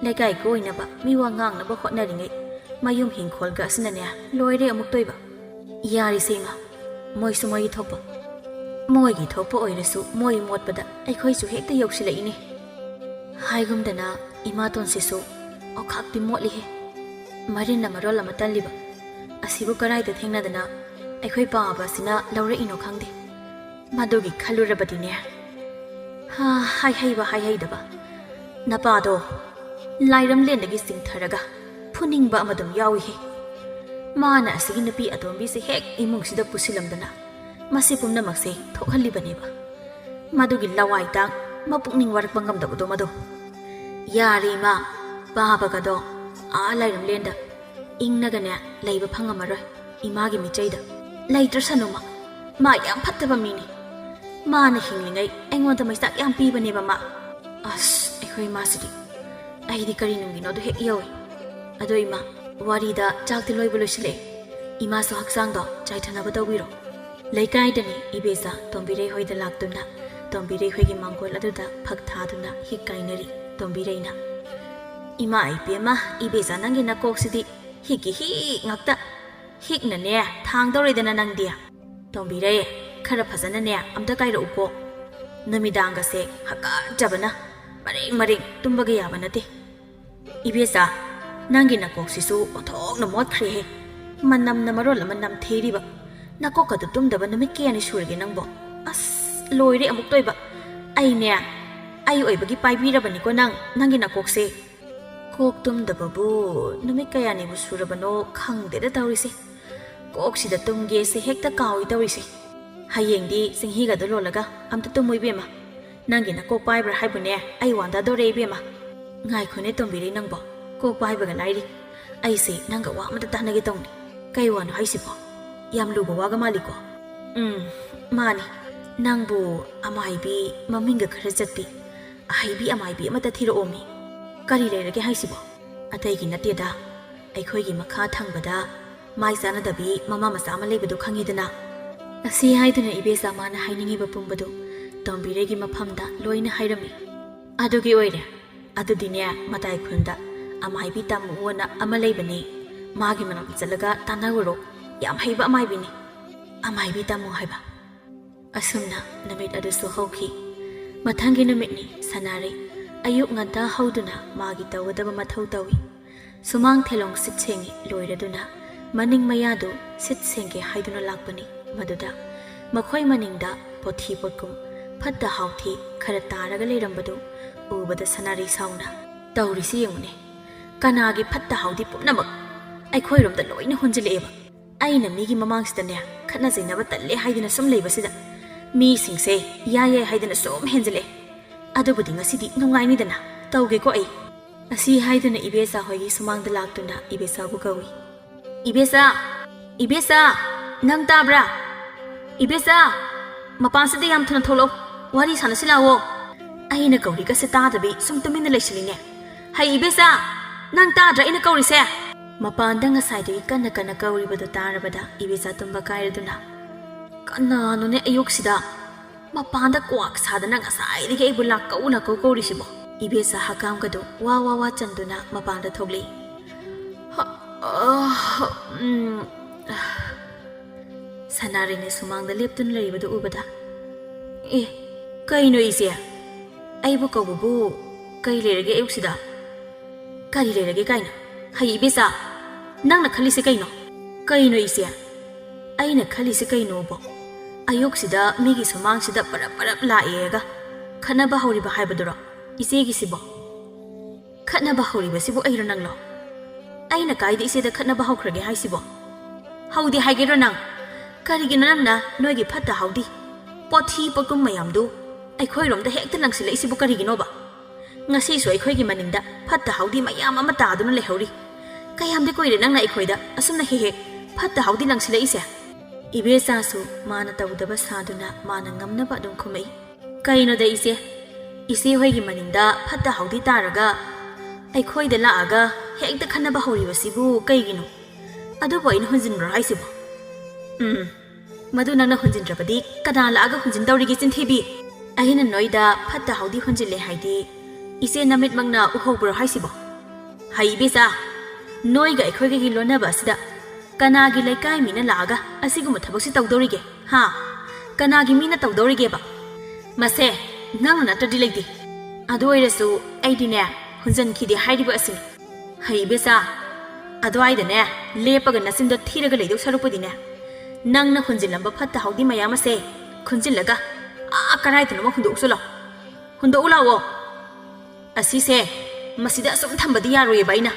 ꯂꯩꯀꯥꯏ ꯀꯣꯏꯅꯕ ꯃꯤꯋꯥ ꯉꯥꯡꯅꯕ ꯍꯣꯠꯅꯔꯤꯉꯩ ꯃꯌꯨꯝ ꯍꯤꯡꯈꯣꯜꯒ ꯑꯁꯤꯅꯅꯦ ꯂꯣꯏꯔꯦ ꯑꯃꯨꯛꯇꯣꯏꯕ ꯌꯥꯔꯤꯁꯦ ꯏꯃꯥ ꯃꯣꯏꯁꯨ ꯃꯣꯏꯒꯤ ꯊꯣꯛꯄ ꯃꯣꯏꯒꯤ ꯊꯣꯛꯄ ꯑꯣꯏꯔꯁꯨ ꯃꯣꯏ ꯃꯣꯠꯄꯗ ꯑꯩꯈꯣꯏꯁꯨ ꯍꯦꯛꯇ ꯌꯧꯁꯤꯜꯂꯛꯏꯅꯦ ꯍꯥꯏꯒꯨꯝꯗꯅ ꯏꯃꯥꯇꯣꯟꯁꯤꯁꯨ ꯑꯣꯈꯥꯛꯇꯤ ꯃꯣꯠꯂꯤꯍꯦ ꯃꯔꯤꯟꯅ ꯃꯔꯣꯜ ꯑꯃ ꯇꯜꯂꯤꯕ ꯑꯁꯤꯕꯨ ꯀꯔꯥꯏꯗ ꯊꯦꯡꯅꯗꯅ ꯑꯩꯈꯣꯏ ꯄꯥꯕ ꯑꯁꯤꯅ ꯂꯧꯔꯛꯏꯅꯣ ꯈꯪꯗꯦ ꯃꯗꯨꯒꯤ ꯈꯜꯂꯨꯔꯕꯗꯤꯅꯦ ꯍꯥꯏꯍꯩꯕ ꯍꯥꯏꯍꯩꯗꯕ ꯅꯄꯥꯗꯣ ꯂꯥꯏꯔꯝꯂꯦꯟꯗꯒꯤ ꯆꯤꯡꯊꯔꯒ ꯐꯨꯅꯤꯡꯕ ꯑꯃꯗꯨꯝ ꯌꯥꯎꯏꯍꯦ ꯃꯥꯅ ꯑꯁꯤꯒꯤ ꯅꯨꯄꯤ ꯑꯇꯣꯝꯕꯤꯁꯦ ꯍꯦꯛ ꯏꯃꯨꯡꯁꯤꯗ ꯄꯨꯁꯤꯜꯂꯝꯗꯅ ꯃꯁꯤ ꯄꯨꯝꯅꯃꯛꯁꯦ ꯊꯣꯛꯍꯜꯂꯤꯕꯅꯦꯕ ꯃꯗꯨꯒꯤ ꯂꯋꯥꯏꯇꯥꯡ ꯃꯄꯨꯛꯅꯤꯡ ꯋꯥꯔꯛꯄ ꯉꯝꯗꯕꯗꯣ ꯃꯗꯣ ꯌꯥꯔꯦ ꯏꯃꯥ ꯄꯥꯕꯒꯗꯣ ꯂꯥꯏꯔꯝꯂꯦꯟꯗ ꯏꯪꯅꯒꯅꯦ ꯂꯩꯕ ꯐꯪꯉꯝꯃꯔꯣꯏ ꯏꯃꯥꯒꯤ ꯃꯤꯆꯩꯗ ꯂꯩꯇ꯭ꯔꯁꯅꯨꯃ ꯃꯥ ꯌꯥꯝ ꯐꯠꯇꯕ ꯃꯤꯅꯤ ꯃꯥꯅ ꯍꯤꯡꯂꯤꯉꯩ ꯑꯩꯉꯣꯟꯗ ꯃꯩꯆꯥꯛ ꯌꯥꯝ ꯄꯤꯕꯅꯦꯕ ꯃꯥ ꯑꯩꯈꯣꯏ ꯏꯃꯥꯁꯤꯗꯤ ꯑꯩꯗꯤ ꯀꯔꯤ ꯅꯨꯡꯒꯤꯅꯣꯗꯣ ꯍꯦꯛ ꯌꯧꯏ ꯑꯗꯣ ꯏꯃꯥ ꯋꯥꯔꯤꯗ ꯆꯥꯛꯇꯤ ꯂꯣꯏꯕ ꯂꯣꯏꯁꯤꯜꯂꯛꯑꯦ ꯏꯃꯥꯁꯨ ꯍꯛꯆꯥꯡꯗꯣ ꯆꯥꯏꯊꯅꯕ ꯇꯧꯕꯤꯔꯣ ꯂꯩꯀꯥꯏꯗꯅꯤ ꯏꯕꯦꯆꯥ ꯇꯣꯝꯕꯤꯔꯩ ꯍꯣꯏꯗ ꯂꯥꯛꯇꯨꯅ ꯇꯣꯝꯕꯤꯔꯩ ꯍꯣꯏꯒꯤ ꯃꯥꯡꯒꯣꯜ ꯑꯗꯨꯗ ꯐꯛ ꯊꯥꯗꯨꯅ ꯍꯤꯛ ꯀꯥꯏꯅꯔꯤ ꯇꯣꯝꯕꯤꯔꯩꯅ ꯏꯃꯥ ꯏꯄꯦꯝꯃ ꯏꯕꯦꯆꯥ ꯅꯪꯒꯤ ꯅꯀꯣꯛꯁꯤꯗꯤ ꯍꯤꯛꯀꯤ ꯍꯤꯛ ꯉꯥꯛꯇ ꯍꯤꯛꯅꯅꯦ ꯊꯥꯡꯗꯧꯔꯦꯗꯅ ꯅꯪꯗꯤ ꯇꯣꯝꯕꯤꯔꯩ ꯈꯔ ꯐꯖꯅꯅꯦ ꯑꯝꯇ ꯀꯥꯏꯔꯛꯎꯀꯣ ꯅꯨꯃꯤꯗꯥꯡꯒꯁꯦ ꯍꯛꯀꯠꯆꯕꯅ ꯃꯔꯦꯡ ꯇꯨꯝꯕꯒ ꯌꯥꯕ ꯅꯠꯇꯦ ꯏꯕꯦꯆꯥ ꯅꯪꯒꯤ ꯅꯀꯣꯛꯁꯤꯁꯨ ꯑꯣꯟꯊꯣꯛꯅ ꯃꯣꯠꯈ꯭ꯔꯦꯍꯦ ꯃꯅꯝꯅ ꯃꯔꯣꯜ ꯑꯃ ꯅꯝꯊꯤꯔꯤꯕ ꯅꯀꯣꯛꯀꯗꯨ ꯇꯨꯝꯗꯕ ꯅꯨꯃꯤꯠ ꯀꯌꯥꯅꯤ ꯁꯨꯔꯒꯦ ꯅꯪꯕꯣ ꯂꯣꯏꯔꯦ ꯑꯃꯨꯛꯇꯣꯏꯕ ꯑꯩ ꯑꯣꯏꯕꯒꯤ ꯄꯥꯏꯕꯤꯔꯕꯅꯤꯀꯣ ꯅꯪꯒꯤ ꯅꯀꯣꯛꯁꯦ ꯀꯣꯛ ꯇꯨꯝꯗꯕꯕꯨ ꯅꯨꯃꯤꯠ ꯀꯌꯥꯅꯤꯕꯨ ꯁꯨꯔꯕꯅꯣ ꯈꯪꯗꯦꯗ ꯇꯧꯔꯤꯁꯦ ꯀꯣꯛꯁꯤꯗ ꯇꯨꯝꯒꯦꯁꯦ ꯍꯦꯛꯇ ꯀꯥꯎꯏ ꯇꯧꯔꯤꯁꯦ ꯍꯌꯦꯡꯗꯤ ꯆꯤꯡꯍꯤꯒꯗꯣ ꯂꯣꯜꯂꯒ ꯑꯝꯇ ꯇꯨꯝꯃꯨ ꯏꯕꯦꯝꯃ ꯅꯪꯒꯤ ꯅꯀꯣꯛ ꯄꯥꯏꯕ꯭ꯔꯥ ꯍꯥꯏꯕꯨꯅꯦ ꯑꯩ ꯋꯥꯟꯗꯗꯣꯔꯦ ꯏꯕꯦꯝꯃ ꯉꯥꯏꯈꯣꯅꯦ ꯇꯣꯝꯕꯤꯔꯩ ꯅꯪꯕꯣ ꯀꯣꯛ ꯄꯥꯏꯕꯒ ꯂꯥꯏꯔꯤ ꯑꯩꯁꯦ ꯅꯪꯒ ꯋꯥ ꯑꯃꯇ ꯇꯥꯟꯅꯒꯦ ꯇꯧꯅꯤ ꯀꯩ ꯋꯥꯅꯣ ꯍꯥꯏꯁꯤꯕꯣ ꯌꯥꯝ ꯂꯨꯕ ꯋꯥꯒ ꯃꯥꯜꯂꯤꯀꯣ ꯃꯥꯅꯤ ꯅꯪꯕꯨ ꯑꯃꯥꯏꯕꯤ ꯃꯃꯤꯡꯒ ꯈꯔ ꯆꯠꯄꯤ ꯑꯍꯩꯕꯤ ꯑꯃꯥꯏꯕꯤ ꯑꯃꯇ ꯊꯤꯔꯛꯑꯣꯃꯤ ꯀꯔꯤ ꯂꯩꯔꯒꯦ ꯍꯥꯏꯁꯤꯕꯣ ꯑꯇꯩꯒꯤ ꯅꯠꯇꯦꯗ ꯑꯩꯈꯣꯏꯒꯤ ꯃꯈꯥ ꯊꯪꯕꯗ ꯃꯥꯏ ꯆꯥꯅꯗꯕꯤ ꯃꯃꯥ ꯃꯆꯥ ꯑꯃ ꯂꯩꯕꯗꯨ ꯈꯪꯉꯤꯗꯅ ꯑꯁꯤ ꯍꯥꯏꯗꯨꯅ ꯏꯕꯦꯆꯥ ꯃꯥꯅ ꯍꯥꯏꯅꯤꯡꯉꯤꯕ ꯄꯨꯝꯕꯗꯨ ꯇꯣꯝꯕꯤꯔꯩꯒꯤ ꯃꯐꯝꯗ ꯂꯣꯏꯅ ꯍꯥꯏꯔꯝꯃꯤ ꯑꯗꯨꯒꯤ ꯑꯣꯏꯔꯦ ꯑꯗꯨꯗꯤꯅꯦ ꯃꯇꯥꯏ ꯈꯨꯟꯗ ꯑꯃꯥꯏꯕꯤ ꯇꯥꯃꯨꯑꯣꯅ ꯑꯃ ꯂꯩꯕꯅꯤ ꯃꯥꯒꯤ ꯃꯅꯥꯛꯇ ꯆꯠꯂꯒ ꯇꯥꯟꯅꯔꯨꯔꯣ ꯌꯥꯝ ꯍꯩꯕ ꯑꯃꯥꯏꯕꯤꯅꯤ ꯑꯃꯥꯏꯕꯤ ꯇꯥꯃꯨ ꯍꯥꯏꯕ ꯑꯁꯨꯝꯅ ꯅꯨꯃꯤꯠ ꯑꯗꯨꯁꯨ ꯍꯧꯈꯤ ꯃꯊꯪꯒꯤ ꯅꯨꯃꯤꯠꯅꯤ ꯁꯅꯥꯔꯩ ꯑꯌꯨꯛ ꯉꯟꯇꯥ ꯍꯧꯗꯨꯅ ꯃꯥꯒꯤ ꯇꯧꯒꯗꯕ ꯃꯊꯧ ꯇꯧꯏ ꯁꯨꯃꯥꯡ ꯊꯦꯂꯣꯡ ꯁꯤꯠ ꯁꯦꯡꯉꯤ ꯂꯣꯏꯔꯗꯨꯅ maning mayadu sit senge haiduna lakpani maduda makhoi maningda pothi potkum phatta hauthi khara taraga leirambadu ubada sanari sauna tawrisi yemune kanagi phatta haudi pumnamak aikhoi romda loina honjileba aina migi mamangsidane khana jainaba talle haidina sum leibasida mi singse yaye haidina som henjile adubudi ngasidi nungaini dana tawge ko ai asi haidina ibesa hoyi sumangda laktuna ibesa bu gawi ibesa nang tabra ibesa mapansida yam thuna tholo wari sanasilawo aina kauri ka seta dabi sum tumina leisiline hai ibesa nang tadra ina kauri se mapanda ngasai dei kana kana kauri badu tarabada ibesa tumba kairaduna kana no ne ayoksida mapanda kwak sadana ngasai dei ai bulak kauna ko kauri sibo ibesa hakam gado wa chanduna mapanda thogli sanarine sumangda leptun leibadu ubada kaino ise aibu kabubu kai lerage ayuksida kari lerage kaina hai ibesa nangna khalise kaino ise aina khalise kaino bo ayuksida migi sumangsida parap laega khanaba hawriba haibaduro isegi sibo khanaba hawriba sibo airo nanglo aina kaide iseda khanaba hawkrage haisibo hawdi haigero nang karigina nangna noigi phatta hawdi pothi pokum mayamdu aikhoi romda hekta langsila isibu karigino ba ngasi so aikhoi gi maningda phatta hawdi mayam ama taduna lehori kayamde koire nangna aikhoi da asumna he phatta hawdi langsila ise ibesa su mana tawdaba saduna mana ngamna ba dum khumai kaino da ise hoi gi maningda phatta hawdi taraga aikhoi da laaga hekta khanaba hori basibu kaigino adu boin hunjin raisibu madu nangna hunjin rabadi kada laaga hunjin dawrigi chinthebi ahina noida phatta hawdi hunjile haidi ise namit mangna uhobro haisibo hai besa noiga aikhoi gi lonaba asida kanagi laikai mina laaga asiguma thaboksi tawdorige ha kanagi mina tawdorige ba mase nangna natadi leidi adu oirasu aidine hunjan khidi hairiba asini hai besa adu aidane lepaga nasindo thiraga leido sarupudine nangna hunjilamba phatta hawdi mayama se khunjilaga karai tano hundo usulo hundo ulawo asise masida sum thambadi yaroye baina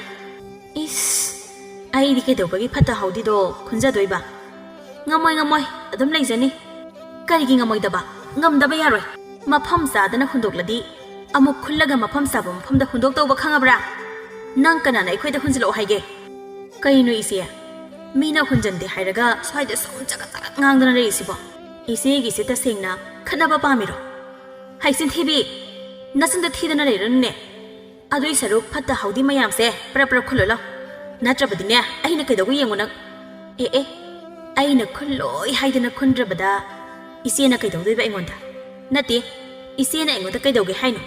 is ai dike do bagi phatta hawdi do khunja doiba ngamoi adum leijani karigi ngamoi daba ngamdaba yaroi mafam sadana hundokladi amuk khullaga mafam sabum famda hundok tawba khangabra nang kana nai khoida hunjilo haige kaino ise mina hunjande hairaga swaida som jaga ngangdana reisibo ise gi seta sengna khanaba pamiro haisin thibi nasinda thidana leirunne adui saru phatta hawdi mayam se pra khulolo natrabadine aina kaidagu yenguna aina khuloi haidana khundrabada isena kaidawdoi ba ingonda nati isena ingonda kaidawge haino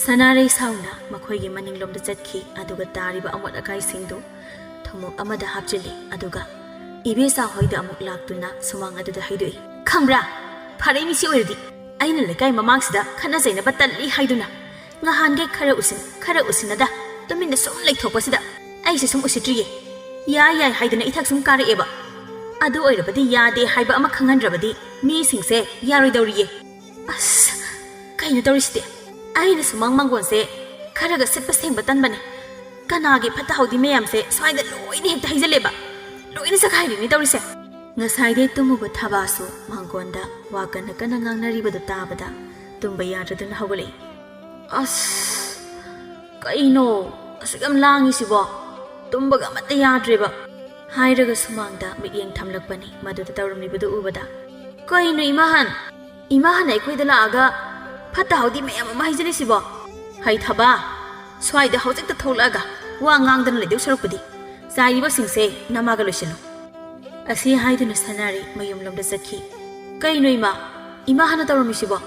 sanare sauna makhoigi maninglomda chatki aduga tariba amot akai singdu thomok amada hapchili aduga ibesa hoida amuk laktuna sumang aduda haidoi khambra phare mi si oirdi aina lekai mamangsida khana jaina batalli haiduna ngahange khara usinada tuminda som leithopasida aise sum usitriye ya haiduna ithak sum kare eba adu oirabadi yade haiba ama khangandrabadi mi singse yaroi dawriye as kaina dawrisite aina sumang mangonse kharaga setpa sengba tanbane kanagi phatta hawdi meyamse swaida loine hekta haijaleba loine sakhairi ni dawrise ngasai tumuba thabasu mangonda wakana kana ngangnaribadu tabada tumba yadraduna hawale as kaino asugam langi sibo tumbaga mata yadreba hairaga sumangda miyeng thamlakpani maduda tawramibadu ubada kaino imahan aikoida laaga phatta hawdi mayam ama haijani sibo hai thaba swaida hawjekta tholaga wa ngangdana ledew sarupudi saiba singse namaga loisilo asi haiduna sanari mayumlomda sakhi kaino ima hana tawramisibo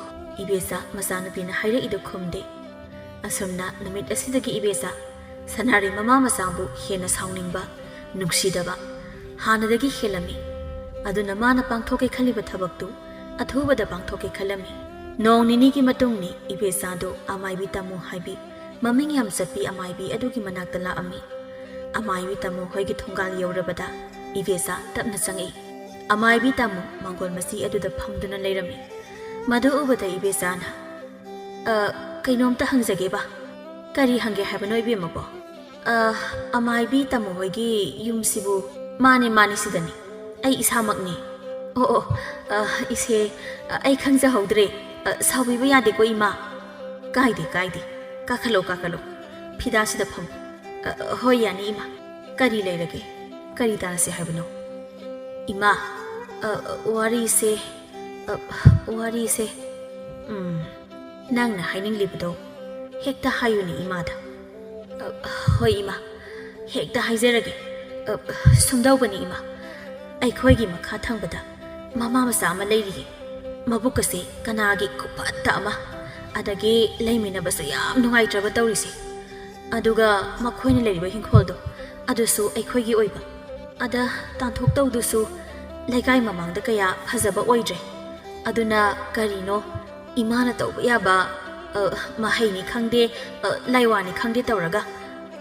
ibesa masanupina haira idu khumde asumna namit asidagi ibesa sanari mama masambu hena sauningba nungsidaba hanadagi helami aduna mana pangthoke khaliba thabaktu athubada pangthoke khalami nong nini ki matungni ibesa do amaibi tamu haibi maming yam sapi amaibi adugi manakta la ami amaibi tamu hoigi thongal yorabada ꯏꯕꯦꯆꯥ ꯇꯞꯅ ꯆꯪꯉꯛꯏ ꯑꯃꯥꯏꯕꯤ ꯇꯥꯃꯣ ꯃꯥꯡꯒꯣꯜ ꯃꯆꯤ ꯑꯗꯨꯗ ꯐꯝꯗꯨꯅ ꯂꯩꯔꯝꯃꯤ ꯃꯗꯨ ꯎꯕꯗ ꯏꯕꯦꯆꯥꯅ ꯀꯩꯅꯣꯝꯇ ꯍꯪꯖꯒꯦꯕ ꯀꯔꯤ ꯍꯪꯒꯦ ꯍꯥꯏꯕꯅꯣ ꯏꯕꯦꯝꯃꯕꯣ ꯑꯃꯥꯏꯕꯤ ꯇꯥꯃꯣ ꯍꯣꯏꯒꯤ ꯌꯨꯝꯁꯤꯕꯨ ꯃꯥꯅꯤ ꯁꯤꯗꯅꯤ ꯑꯩ ꯏꯁꯥꯃꯛꯅꯤ ꯑꯣ ꯏꯁꯦ ꯑꯩ ꯈꯪꯖꯍꯧꯗ꯭ꯔꯦ ꯁꯥꯎꯕꯤꯕ ꯌꯥꯗꯦꯀꯣ ꯏꯃꯥ ꯀꯥꯏꯗꯦ ꯀꯥꯈꯠꯂꯣ ꯐꯤꯗꯥꯁꯤꯗ ꯐꯝ ꯍꯣꯏ ꯌꯥꯅꯤ ꯏꯃꯥ ꯀꯔꯤ ꯂꯩꯔꯒꯦ ꯀꯔꯤ ꯇꯥꯅꯁꯦ ꯍꯥꯏꯕꯅꯣ ꯏꯃꯥ ꯋꯥꯔꯤꯁꯦ ꯅꯪꯅ ꯍꯥꯏꯅꯤꯡꯂꯤꯕꯗꯣ ꯍꯦꯛꯇ ꯍꯥꯏꯌꯨꯅꯦ ꯏꯃꯥꯗ ꯍꯣꯏ ꯏꯃꯥ ꯍꯦꯛꯇ ꯍꯥꯏꯖꯔꯒꯦ ꯁꯨꯝꯗꯧꯕꯅꯤ ꯏꯃꯥ ꯑꯩꯈꯣꯏꯒꯤ ꯃꯈꯥ ꯊꯪꯕꯗ ꯃꯃꯥ ꯃꯆꯥ ꯑꯃ ꯂꯩꯔꯤꯌꯦ ꯃꯕꯨꯛꯀꯁꯦ ꯀꯅꯥꯒꯤ ꯈꯨꯐꯠꯇ ꯑꯃ ꯑꯗꯒꯤ ꯂꯩꯃꯤꯟꯅꯕꯁꯨ ꯌꯥꯝ ꯅꯨꯡꯉꯥꯏꯇ꯭ꯔꯕ ꯇꯧꯔꯤꯁꯦ ꯑꯗꯨꯒ ꯃꯈꯣꯏꯅ ꯂꯩꯔꯤꯕ ꯍꯤꯡꯈꯣꯜꯗꯣ ꯑꯗꯨꯁꯨ ꯑꯩꯈꯣꯏꯒꯤ ꯑꯣꯏꯕ ꯑꯗ ꯇꯥꯟꯊꯣꯛꯇꯧꯗꯨꯁꯨ ꯂꯩꯀꯥꯏ ꯃꯃꯥꯡꯗ ꯀꯌꯥ ꯐꯖꯕ ꯑꯣꯏꯗ꯭ꯔꯦ ꯑꯗꯨꯅ ꯀꯔꯤꯅꯣ ꯏꯃꯥꯅ ꯇꯧꯕ ꯌꯥꯕ ꯃꯍꯩꯅꯤ ꯈꯪꯗꯦ ꯂꯥꯏꯋꯥꯅꯤ ꯈꯪꯗꯦ ꯇꯧꯔꯒ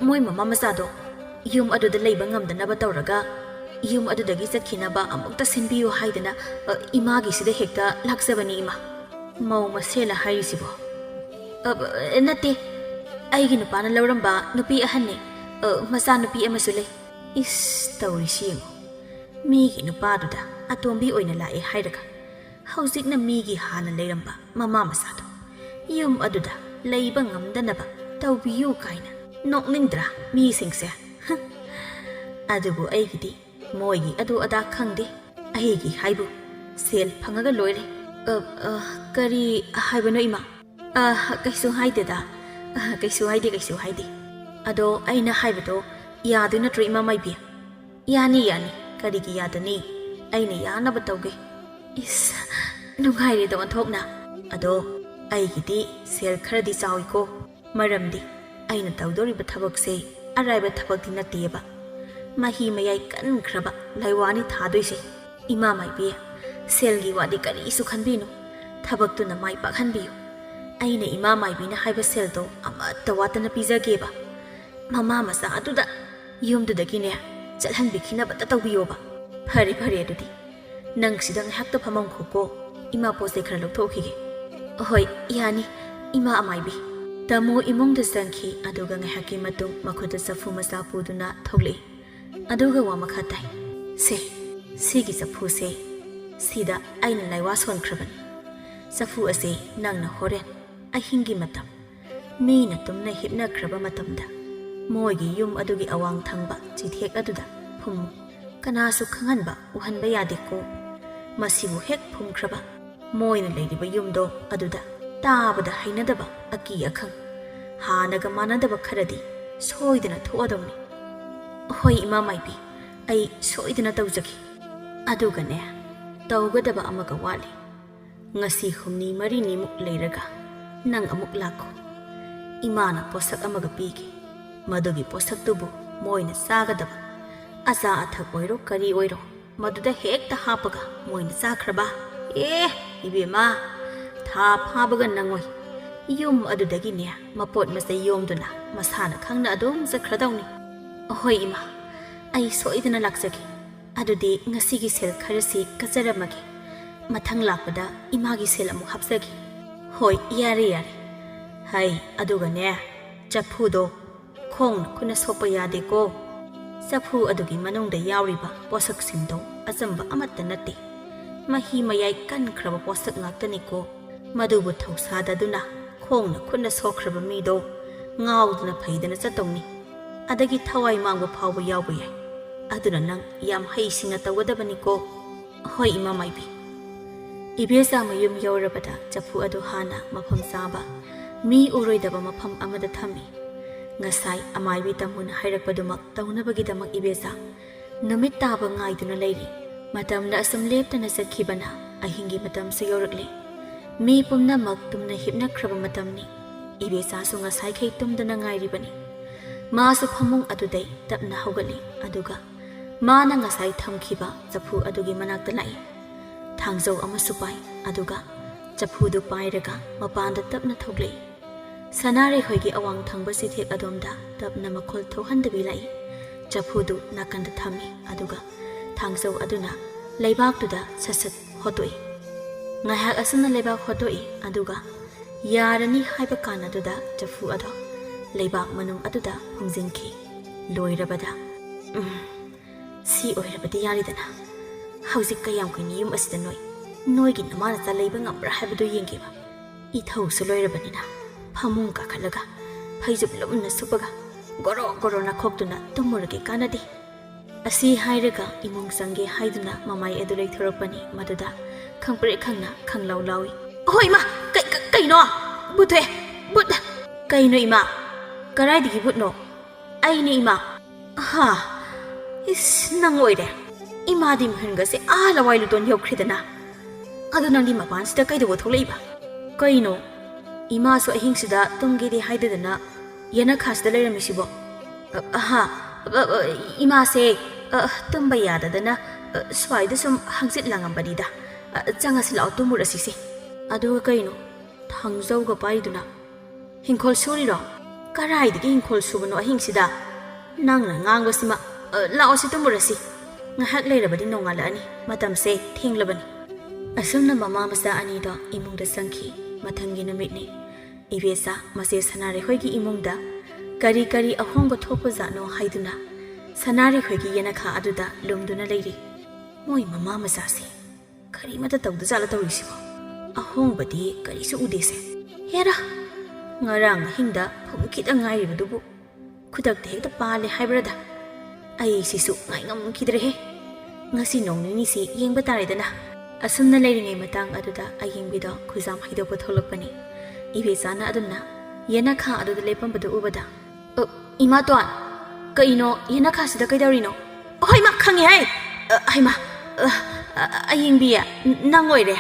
ꯃꯣꯏ ꯃꯃꯥ ꯃꯆꯥꯗꯣ ꯌꯨꯝ ꯑꯗꯨꯗ ꯂꯩꯕ ꯉꯝꯗꯅꯕ ꯇꯧꯔꯒ ꯌꯨꯝ ꯑꯗꯨꯗꯒꯤ ꯆꯠꯈꯤꯅꯕ ꯑꯃꯨꯛꯇ ꯁꯤꯟꯕꯤꯌꯨ ꯍꯥꯏꯗꯅ ꯏꯃꯥꯒꯤꯁꯤꯗ ꯍꯦꯛꯇ ꯂꯥꯛꯆꯕꯅꯤ ꯏꯃꯥ ꯃꯧ ꯃꯁꯦꯜꯅ ꯍꯥꯏꯔꯤꯁꯤꯕꯣ ꯅꯠꯇꯦ ꯑꯩꯒꯤ ꯅꯨꯄꯥꯅ ꯂꯧꯔꯝꯕ ꯅꯨꯄꯤ ꯑꯍꯟꯅꯦ ꯃꯆꯥꯅꯨꯄꯤ ꯑꯃꯁꯨ ꯂꯩ ꯏꯁ ꯇꯧꯔꯤꯁꯤ ꯌꯦꯡꯉꯣ ꯃꯤꯒꯤ ꯅꯨꯄꯥꯗꯨꯗ ꯑꯇꯣꯝꯕꯤ ꯑꯣꯏꯅ ꯂꯥꯛꯑꯦ ꯍꯥꯏꯔꯒ ꯍꯧꯖꯤꯛꯅ ꯃꯤꯒꯤ ꯍꯥꯟꯅ ꯂꯩꯔꯝꯕ ꯃꯃꯥ ꯃꯆꯥꯗꯣ ꯌꯨꯝ ꯑꯗꯨꯗ ꯂꯩꯕ ꯉꯝꯗꯅꯕ ꯇꯧꯕꯤꯌꯨ ꯀꯥꯏꯅ ꯅꯣꯛꯅꯤꯡꯗ꯭ꯔꯥ ꯃꯤꯁꯤꯡꯁꯦ ꯑꯗꯨꯕꯨ ꯑꯩꯒꯤꯗꯤ ꯃꯣꯏꯒꯤ ꯑꯗꯨ ꯑꯗꯥ ꯈꯪꯗꯦ ꯑꯩꯒꯤ ꯍꯥꯏꯕꯨ ꯁꯦꯜ ꯐꯪꯉꯒ ꯂꯣꯏꯔꯦ ꯀꯔꯤ ꯍꯥꯏꯕꯅꯣ ꯏꯃꯥ ꯀꯩꯁꯨ ꯍꯥꯏꯗꯦꯗ ꯀꯩꯁꯨ ꯍꯥꯏꯗꯦ ꯑꯗꯣ ꯑꯩꯅ ꯍꯥꯏꯕꯗꯣ ꯌꯥꯗꯣꯏ ꯅꯠꯇ꯭ꯔꯣ ꯏꯃꯥ ꯃꯥꯏꯕꯤ ꯌꯥꯅꯤ ꯀꯔꯤꯒꯤ ꯌꯥꯗꯅꯤ ꯑꯩꯅ ꯌꯥꯅꯕ ꯇꯧꯒꯦ ꯏꯁ ꯅꯨꯡꯉꯥꯏꯔꯦꯗ ꯑꯣꯟꯊꯣꯛꯅ ꯑꯗꯣ ꯑꯩꯒꯤꯗꯤ ꯁꯦꯜ ꯈꯔꯗꯤ ꯆꯥꯎꯏꯀꯣ ꯃꯔꯝꯗꯤ ꯑꯩꯅ ꯇꯧꯗꯣꯔꯤꯕ ꯊꯕꯛꯁꯦ ꯑꯔꯥꯏꯕ ꯊꯕꯛꯇꯤ ꯅꯠꯇꯦꯕ ꯃꯍꯤ ꯃꯌꯥꯏ ꯀꯟꯈ꯭ꯔꯕ ꯂꯩꯋꯥꯅꯤ ꯊꯥꯗꯣꯏꯁꯦ ꯏꯃꯥ ꯃꯥꯏꯕꯤ ꯁꯦꯜꯒꯤ ꯋꯥꯗꯤ ꯀꯔꯤꯁꯨ ꯈꯟꯕꯤꯅꯨ ꯊꯕꯛꯇꯨꯅ ꯃꯥꯏ ꯄꯥꯛꯍꯟꯕꯤꯌꯨ ꯑꯩꯅ ꯏꯃꯥ ꯃꯥꯏꯕꯤꯅ ꯍꯥꯏꯕ ꯁꯦꯜꯗꯣ ꯑꯃꯠꯇ ꯋꯥꯠꯇꯅ ꯄꯤꯖꯒꯦꯕ ꯃꯃꯥ ꯃꯆꯥ ꯑꯗꯨꯗ ꯌꯨꯝꯗꯨꯗꯒꯤꯅꯦ ꯆꯠꯍꯟꯕꯤꯈꯤꯅꯕꯇ ꯇꯧꯕꯤꯌꯣꯕ ꯐꯔꯦ ꯑꯗꯨꯗꯤ ꯅꯪ ꯁꯤꯗ ꯉꯥꯏꯍꯥꯛꯇ ꯐꯝꯃꯝꯈꯣꯀꯣ ꯏꯃꯥ ꯄꯣꯠꯆꯩ ꯈꯔ ꯂꯧꯊꯣꯛꯈꯤꯒꯦ ꯍꯣꯏ ꯌꯥꯅꯤ ꯏꯃꯥ ꯑꯃꯥꯏꯕꯤ ꯇꯥꯃꯣ ꯏꯃꯨꯡꯗ ꯆꯪꯈꯤ ꯑꯗꯨꯒ ꯉꯥꯏꯍꯥꯛꯀꯤ ꯃꯇꯨꯡ ꯃꯈꯨꯠꯇ ꯆꯐꯨ ꯃꯆꯥ ꯄꯨꯗꯨꯅ ꯊꯣꯛꯂꯛꯏ ꯑꯗꯨꯒ ꯋꯥ ꯃꯈꯥ ꯇꯥꯏ ꯁꯤꯒꯤ ꯆꯐꯨꯁꯦ ꯁꯤꯗ ꯑꯩꯅ ꯂꯥꯏꯋꯥ ꯁꯣꯟꯈ꯭ꯔꯕꯅꯤ ꯆꯐꯨ ꯑꯁꯤ ꯅꯪꯅ ꯍꯣꯔꯦꯟ ꯑꯍꯤꯡꯒꯤ ꯃꯇꯝ ꯃꯤꯅ ꯇꯨꯝꯅ ꯍꯤꯞꯅꯈ꯭ꯔꯕ ꯃꯇꯝꯗ ꯃꯣꯏꯒꯤ ꯌꯨꯝ ꯑꯗꯨꯒꯤ ꯑꯋꯥꯡ ꯊꯪꯕ ꯆꯤꯊꯦꯛ ꯑꯗꯨꯗ ꯐꯨꯝꯃꯨ ꯀꯅꯥꯁꯨ ꯈꯪꯍꯟꯕ ꯎꯍꯟꯕ ꯌꯥꯗꯦꯀꯣ ꯃꯁꯤꯕꯨ ꯍꯦꯛ ꯐꯨꯝꯈ꯭ꯔꯕ ꯃꯣꯏꯅ ꯂꯩꯔꯤꯕ ꯌꯨꯝꯗꯣ ꯑꯗꯨꯗ ꯇꯥꯕꯗ ꯍꯩꯅꯗꯕ ꯑꯀꯤ ꯑꯈꯪ ꯍꯥꯟꯅꯒ ꯃꯥꯟꯅꯗꯕ ꯈꯔꯗꯤ ꯁꯣꯏꯗꯅ ꯊꯣꯛꯑꯗꯧꯅꯤ ꯍꯣꯏ ꯏꯃꯥ ꯃꯥꯏꯕꯤ ꯑꯩ ꯁꯣꯏꯗꯅ ꯇꯧꯖꯒꯦ ꯑꯗꯨꯒꯅꯦ ꯇꯧꯒꯗꯕ ꯑꯃꯒ ꯋꯥꯠꯂꯤ ꯉꯁꯤ 6-4 ꯂꯩꯔꯒ ꯅꯪ ꯑꯃꯨꯛ ꯂꯥꯛꯈꯣ ꯏꯃꯥꯅ ꯄꯣꯠꯁꯛ ꯑꯃꯒ ꯄꯤꯒꯦ ꯃꯗꯨꯒꯤ ꯄꯣꯠꯁꯛꯇꯨꯕꯨ ꯃꯣꯏꯅ ꯆꯥꯒꯗꯕ ꯑꯆꯥ ꯑꯊꯛ ꯑꯣꯏꯔꯣ ꯀꯔꯤ ꯑꯣꯏꯔꯣ ꯃꯗꯨꯗ ꯍꯦꯛꯇ ꯍꯥꯞꯄꯒ ꯃꯣꯏꯅ ꯆꯥꯈ꯭ꯔꯕ ꯏꯕꯦꯝꯃ ꯊꯥ ꯐꯥꯕꯒ ꯅꯪꯉꯣꯏ ꯌꯨꯝ ꯑꯗꯨꯗꯒꯤꯅꯦ ꯃꯄꯣꯠ ꯃꯆꯩ ꯌꯣꯝꯗꯨꯅ ꯃꯁꯥꯅ ꯈꯪꯅ ꯑꯗꯨꯝ ꯆꯠꯈ꯭ꯔꯗꯧꯅꯤ ꯍꯣꯏ ꯏꯃꯥ ꯑꯩ ꯁꯣꯏꯗꯅ ꯂꯥꯛꯆꯒꯦ ꯑꯗꯨꯗꯤ ꯉꯁꯤꯒꯤ ꯁꯦꯜ ꯈꯔꯁꯤ ꯀꯠꯆꯔꯝꯃꯒꯦ ꯃꯊꯪ ꯂꯥꯛꯄꯗ ꯏꯃꯥꯒꯤ ꯁꯦꯜ ꯑꯃꯨꯛ ꯍꯥꯞꯆꯒꯦ ꯍꯣꯏ ꯌꯥꯔꯦ ꯍꯩ ꯑꯗꯨꯒꯅꯦ ꯆꯐꯨꯗꯣ ꯈꯣꯡꯅ ꯈꯨꯠꯅ ꯁꯣꯛꯄ ꯌꯥꯗꯦꯀꯣ ꯆꯐꯨ ꯑꯗꯨꯒꯤ ꯃꯅꯨꯡꯗ ꯌꯥꯎꯔꯤꯕ ꯄꯣꯠꯁꯛꯁꯤꯡꯗꯣ ꯑꯆꯝꯕ ꯑꯃꯠꯇ ꯅꯠꯇꯦ ꯃꯍꯤ ꯃꯌꯥꯏ ꯀꯟꯈ꯭ꯔꯕ ꯄꯣꯠꯁꯛ ꯉꯥꯛꯇꯅꯤꯀꯣ ꯃꯗꯨꯕꯨ ꯊꯧꯁꯥꯗꯗꯨꯅ ꯈꯣꯡꯅ ꯈꯨꯠꯅ ꯁꯣꯛꯈ꯭ꯔꯕ ꯃꯤꯗꯣ ꯉꯥꯎꯗꯅ ꯐꯩꯗꯅ ꯆꯠꯇꯧꯅꯤ ꯑꯗꯒꯤ ꯊꯋꯥꯏ ꯃꯥꯡꯕ ꯐꯥꯎꯕ ꯌꯥꯎꯕ ꯌꯥꯏ ꯑꯗꯨꯅ ꯅꯪ ꯌꯥꯝ ꯍꯩꯁꯤꯡꯅ ꯇꯧꯒꯗꯕꯅꯤꯀꯣ ꯍꯣꯏ ꯏꯃꯥ ꯃꯥꯏꯕꯤ ꯏꯕꯦꯆꯥ ꯃꯌꯨꯝ ꯌꯧꯔꯕꯗ ꯆꯐꯨ ꯑꯗꯨ ꯍꯥꯟꯅ ꯃꯐꯝ ꯆꯥꯕ ꯃꯤ ꯎꯔꯣꯏꯗꯕ ꯃꯐꯝ ꯑꯃꯗ ꯊꯝꯃꯤ ꯉꯁꯥꯏ ꯑꯃꯥꯏꯕꯤ ꯇꯥꯃꯣꯅ ꯍꯥꯏꯔꯛꯄꯗꯨꯃꯛ ꯇꯧꯅꯕꯒꯤꯗꯃꯛ ꯏꯕꯦꯆꯥ ꯅꯨꯃꯤꯠ ꯇꯥꯕ ꯉꯥꯏꯗꯨꯅ ꯂꯩꯔꯤ ꯃꯇꯝꯅ ꯑꯁꯨꯝ ꯂꯦꯞꯇꯅ ꯆꯠꯈꯤꯕꯅ ꯑꯍꯤꯡꯒꯤ ꯃꯇꯝꯁꯨ ꯌꯧꯔꯛꯂꯤ ꯃꯤ ꯄꯨꯝꯅꯃꯛ ꯇꯨꯝꯅ ꯍꯤꯞꯅꯈ꯭ꯔꯕ ꯃꯇꯝꯅꯤ ꯏꯕꯦꯆꯥꯁꯨ ꯉꯁꯥꯏꯈꯩ ꯇꯨꯝꯗꯅ ꯉꯥꯏꯔꯤꯕꯅꯤ ꯃꯥꯁꯨ ꯐꯃꯨꯡ ꯑꯗꯨꯗꯩ ꯇꯞꯅ ꯍꯧꯒꯠꯂꯤ ꯑꯗꯨꯒ ꯃꯥꯅ ꯉꯁꯥꯏ ꯊꯝꯈꯤꯕ ꯆꯐꯨ ꯑꯗꯨꯒꯤ ꯃꯅꯥꯛꯇ ꯂꯥꯛꯏ ꯊꯥꯡꯖꯧ ꯑꯃꯁꯨ ꯄꯥꯏ ꯑꯗꯨꯒ ꯆꯐꯨꯗꯨ ꯄꯥꯏꯔꯒ ꯃꯄꯥꯟꯗ ꯇꯞꯅ ꯊꯣꯛꯂꯛꯏ ꯁꯅꯥꯔꯩꯍꯣꯏꯒꯤ ꯑꯋꯥꯡ ꯊꯪꯕ ꯆꯤꯊꯦꯛ ꯑꯗꯣꯝꯗ ꯇꯞꯅ ꯃꯈꯣꯜ ꯊꯣꯛꯍꯟꯗꯕꯤ ꯂꯥꯛꯏ ꯆꯐꯨꯗꯨ ꯅꯥꯀꯟꯗ ꯊꯝꯃꯤ ꯑꯗꯨꯒ ꯊꯥꯡꯖꯧ ꯑꯗꯨꯅ ꯂꯩꯕꯥꯛꯇꯨꯗ ꯁꯠ-ꯁꯠ ꯍꯣꯠꯇꯣꯛꯏ꯫ ꯉꯥꯏꯍꯥꯛ ꯑꯁꯨꯝꯅ ꯂꯩꯕꯥꯛ ꯍꯣꯠꯇꯣꯛꯏ ꯑꯗꯨꯒ ꯌꯥꯔꯅꯤ ꯍꯥꯏꯕ ꯀꯥꯟꯅꯗꯨꯗ ꯆꯐꯨ ꯑꯗꯣ ꯂꯩꯕꯥꯛ ꯃꯅꯨꯡ ꯑꯗꯨꯗ ꯐꯨꯝꯖꯤꯟꯈꯤ꯫ ꯂꯣꯏꯔꯕꯗ ꯁꯤ ꯑꯣꯏꯔꯕꯗꯤ ꯌꯥꯔꯤꯗꯅ ꯍꯧꯖꯤꯛ ꯀꯌꯥꯝ ꯀꯨꯏꯅ ꯌꯨꯝ ꯑꯁꯤꯗ ꯅꯣꯏꯒꯤ ꯅꯃꯥꯅꯆꯥ ꯂꯩꯕ ꯉꯝꯕ꯭ꯔꯥ ꯍꯥꯏꯕꯗꯨ ꯌꯦꯡꯒꯦꯕ꯫ ꯏꯊꯧꯁꯨ ꯂꯣꯏꯔꯕꯅꯤ나 ꯐꯃꯨꯡ ꯀꯥꯈꯠꯂꯒ ꯐꯩꯖꯨꯞ ꯂꯨꯝꯅ ꯁꯨꯞꯄꯒ ꯒꯣꯔꯣ ꯒꯣꯔꯣ ꯅꯥꯈꯣꯛꯇꯨꯅ ꯇꯨꯝꯃꯨꯔꯒꯦ ꯀꯥꯟꯅꯗꯦ꯫ ꯑꯁꯤ ꯍꯥꯏꯔꯒ ꯏꯃꯨꯡ ꯆꯪꯒꯦ ꯍꯥꯏꯗꯨꯅ ꯃꯃꯥꯏ ꯑꯗꯨ ꯂꯩꯊꯣꯔꯛꯄꯅꯤ꯫ ꯃꯗꯨꯗ ꯈꯪꯄ꯭ꯔꯦꯛ ꯈꯪꯅ ꯈꯪꯂꯥꯎ ꯂꯥꯎꯏ꯫ ꯑꯍꯣꯏ ꯏꯃꯥ, ꯀꯩꯅꯣ? ꯕꯨꯠ ꯊꯣꯛꯑꯦ, ꯕꯨꯠ! ꯀꯩꯅꯣ ꯏꯃꯥ? ꯀꯔꯥꯏꯗꯒꯤ ꯕꯨꯠꯅꯣ? ꯑꯩꯅꯦ ꯏꯃꯥ꯫ ꯍꯥ, ꯏꯁ ꯅꯪ ꯑꯣꯏꯔꯦ꯫ ꯏꯃꯥꯗꯤ ꯃꯍꯟꯒꯁꯦ ꯂꯋꯥꯏ ꯂꯨꯇꯣꯟ ꯌꯧꯈ꯭ꯔꯦꯗꯅ꯫ ꯑꯗꯨ ꯅꯪꯗꯤ ꯃꯄꯥꯟꯁꯤꯗ ꯀꯩꯗꯧꯕ ꯊꯣꯛꯂꯛꯏꯕ? ꯀꯩꯅꯣ? ꯏꯃꯥꯁꯨ ꯑꯍꯤꯡꯁꯤꯗ ꯇꯨꯝꯒꯦꯗꯤ ꯍꯥꯏꯗꯗꯅ ꯌꯦꯅꯈꯥꯁꯤꯗ ꯂꯩꯔꯝꯃꯤꯁꯤꯕꯣ? ꯏꯃꯥꯁꯦ ꯇꯨꯝꯕ ꯌꯥꯗꯗꯅ ꯁ꯭ꯋꯥꯏꯗ ꯁꯨꯝ ꯍꯪꯆꯤꯠ ꯂꯥꯡꯉꯝꯕꯅꯤꯗ꯫ ꯆꯪꯉꯁꯤ ꯂꯥꯛꯑꯣ ꯇꯨꯝꯃꯨꯔꯁꯤꯁꯦ꯫ ꯑꯗꯨꯒ ꯀꯩꯅꯣ ꯊꯥꯡꯖꯧꯒ ꯄꯥꯏꯗꯨꯅ? ꯍꯤꯡꯈꯣꯜ ꯁꯨꯔꯤꯔꯣ? ꯀꯔꯥꯏꯗꯒꯤ ꯍꯤꯡꯈꯣꯜ ꯁꯨꯕꯅꯣ ꯑꯍꯤꯡꯁꯤꯗ? ꯅꯪꯅ ꯉꯥꯡꯕꯁꯤꯃ ꯂꯥꯛꯑꯣ ꯁꯤ ꯇꯨꯝꯃꯨꯔꯁꯤ꯫ ꯉꯥꯏꯍꯥꯛ ꯂꯩꯔꯕꯗꯤ ꯅꯣꯡꯉꯥꯜꯂꯛꯑꯅꯤ, ꯃꯇꯝꯁꯦ ꯊꯦꯡꯂꯕꯅꯤ꯫ ꯑꯁꯨꯝꯅ ꯃꯃꯥ ꯃꯆꯥ ꯑꯅꯤꯗꯣ ꯏꯃꯨꯡꯗ ꯆꯪꯈꯤ꯫ ꯃꯊꯪꯒꯤ ꯅꯨꯃꯤꯠꯅꯤ꯫ ꯏꯕꯦꯆꯥ ꯃꯆꯦ ꯁꯅꯥꯔꯩꯍꯣꯏꯒꯤ ꯏꯃꯨꯡꯗ ꯀꯔꯤ ꯀꯔꯤ ꯑꯍꯣꯡꯕ ꯊꯣꯛꯄꯖꯥꯠꯅꯣ ꯍꯥꯏꯗꯨꯅ ꯁꯅꯥꯔꯩꯍꯣꯏꯒꯤ ꯌꯦꯅꯈꯥ ꯑꯗꯨꯗ ꯂꯨꯝꯗꯨꯅ ꯂꯩꯔꯤ꯫ ꯃꯣꯏ ꯃꯃꯥ ꯃꯆꯥꯁꯦ ꯀꯔꯤꯃꯇ ꯇꯧꯗꯖꯥꯠꯂ ꯇꯧꯔꯤꯁꯤꯕꯣ? ꯑꯍꯣꯡꯕꯗꯤ ꯀꯔꯤꯁꯨ ꯎꯗꯦꯁꯦ꯫ ꯍꯦꯔꯥ, ꯉꯔꯥꯡ ꯑꯍꯤꯡꯗ ꯐꯨꯝ ꯈꯤꯇꯪ ꯉꯥꯏꯔꯤꯕꯗꯨꯕꯨ ꯈꯨꯗꯛꯇ ꯍꯦꯛꯇ ꯄꯥꯜꯂꯦ ꯍꯥꯏꯕ꯭ꯔꯗ? ꯑꯩꯁꯤꯁꯨ ꯉꯥꯏꯉꯝꯈꯤꯗ꯭ꯔꯦꯍꯦ꯫ ꯉꯁꯤ ꯅꯣꯡ ꯅꯤꯅꯤꯁꯤ ꯌꯦꯡꯕ ꯇꯥꯔꯦꯗꯅ꯫ ꯑꯁꯨꯝꯅ ꯂꯩꯔꯤꯉꯩ ꯃꯇꯥꯡ ꯑꯗꯨꯗ ꯑꯌꯤꯡꯕꯤꯗꯣ ꯈꯨꯖꯥꯝ ꯍꯩꯗꯣꯛꯄ ꯊꯣꯛꯂꯛꯄꯅꯤ꯫ ꯏꯕꯦꯆꯥꯅ ꯑꯗꯨꯝꯅ ꯌꯦꯅꯈꯥ ꯑꯗꯨꯗ ꯂꯦꯞꯄꯝꯕꯗꯨ ꯎꯕꯗ, ꯏꯃꯥꯇꯣꯟ, ꯀꯩꯅꯣ ꯌꯦꯅꯈꯥꯁꯤꯗ ꯀꯩꯗꯧꯔꯤꯅꯣ? ꯑꯍꯣꯏ ꯏꯃꯥ, ꯈꯪꯉꯦ ꯍꯥꯏ꯫ ꯍꯩꯃꯥ, ꯑꯌꯤꯡꯕꯤ ꯅꯪ ꯑꯣꯏꯔꯦ꯫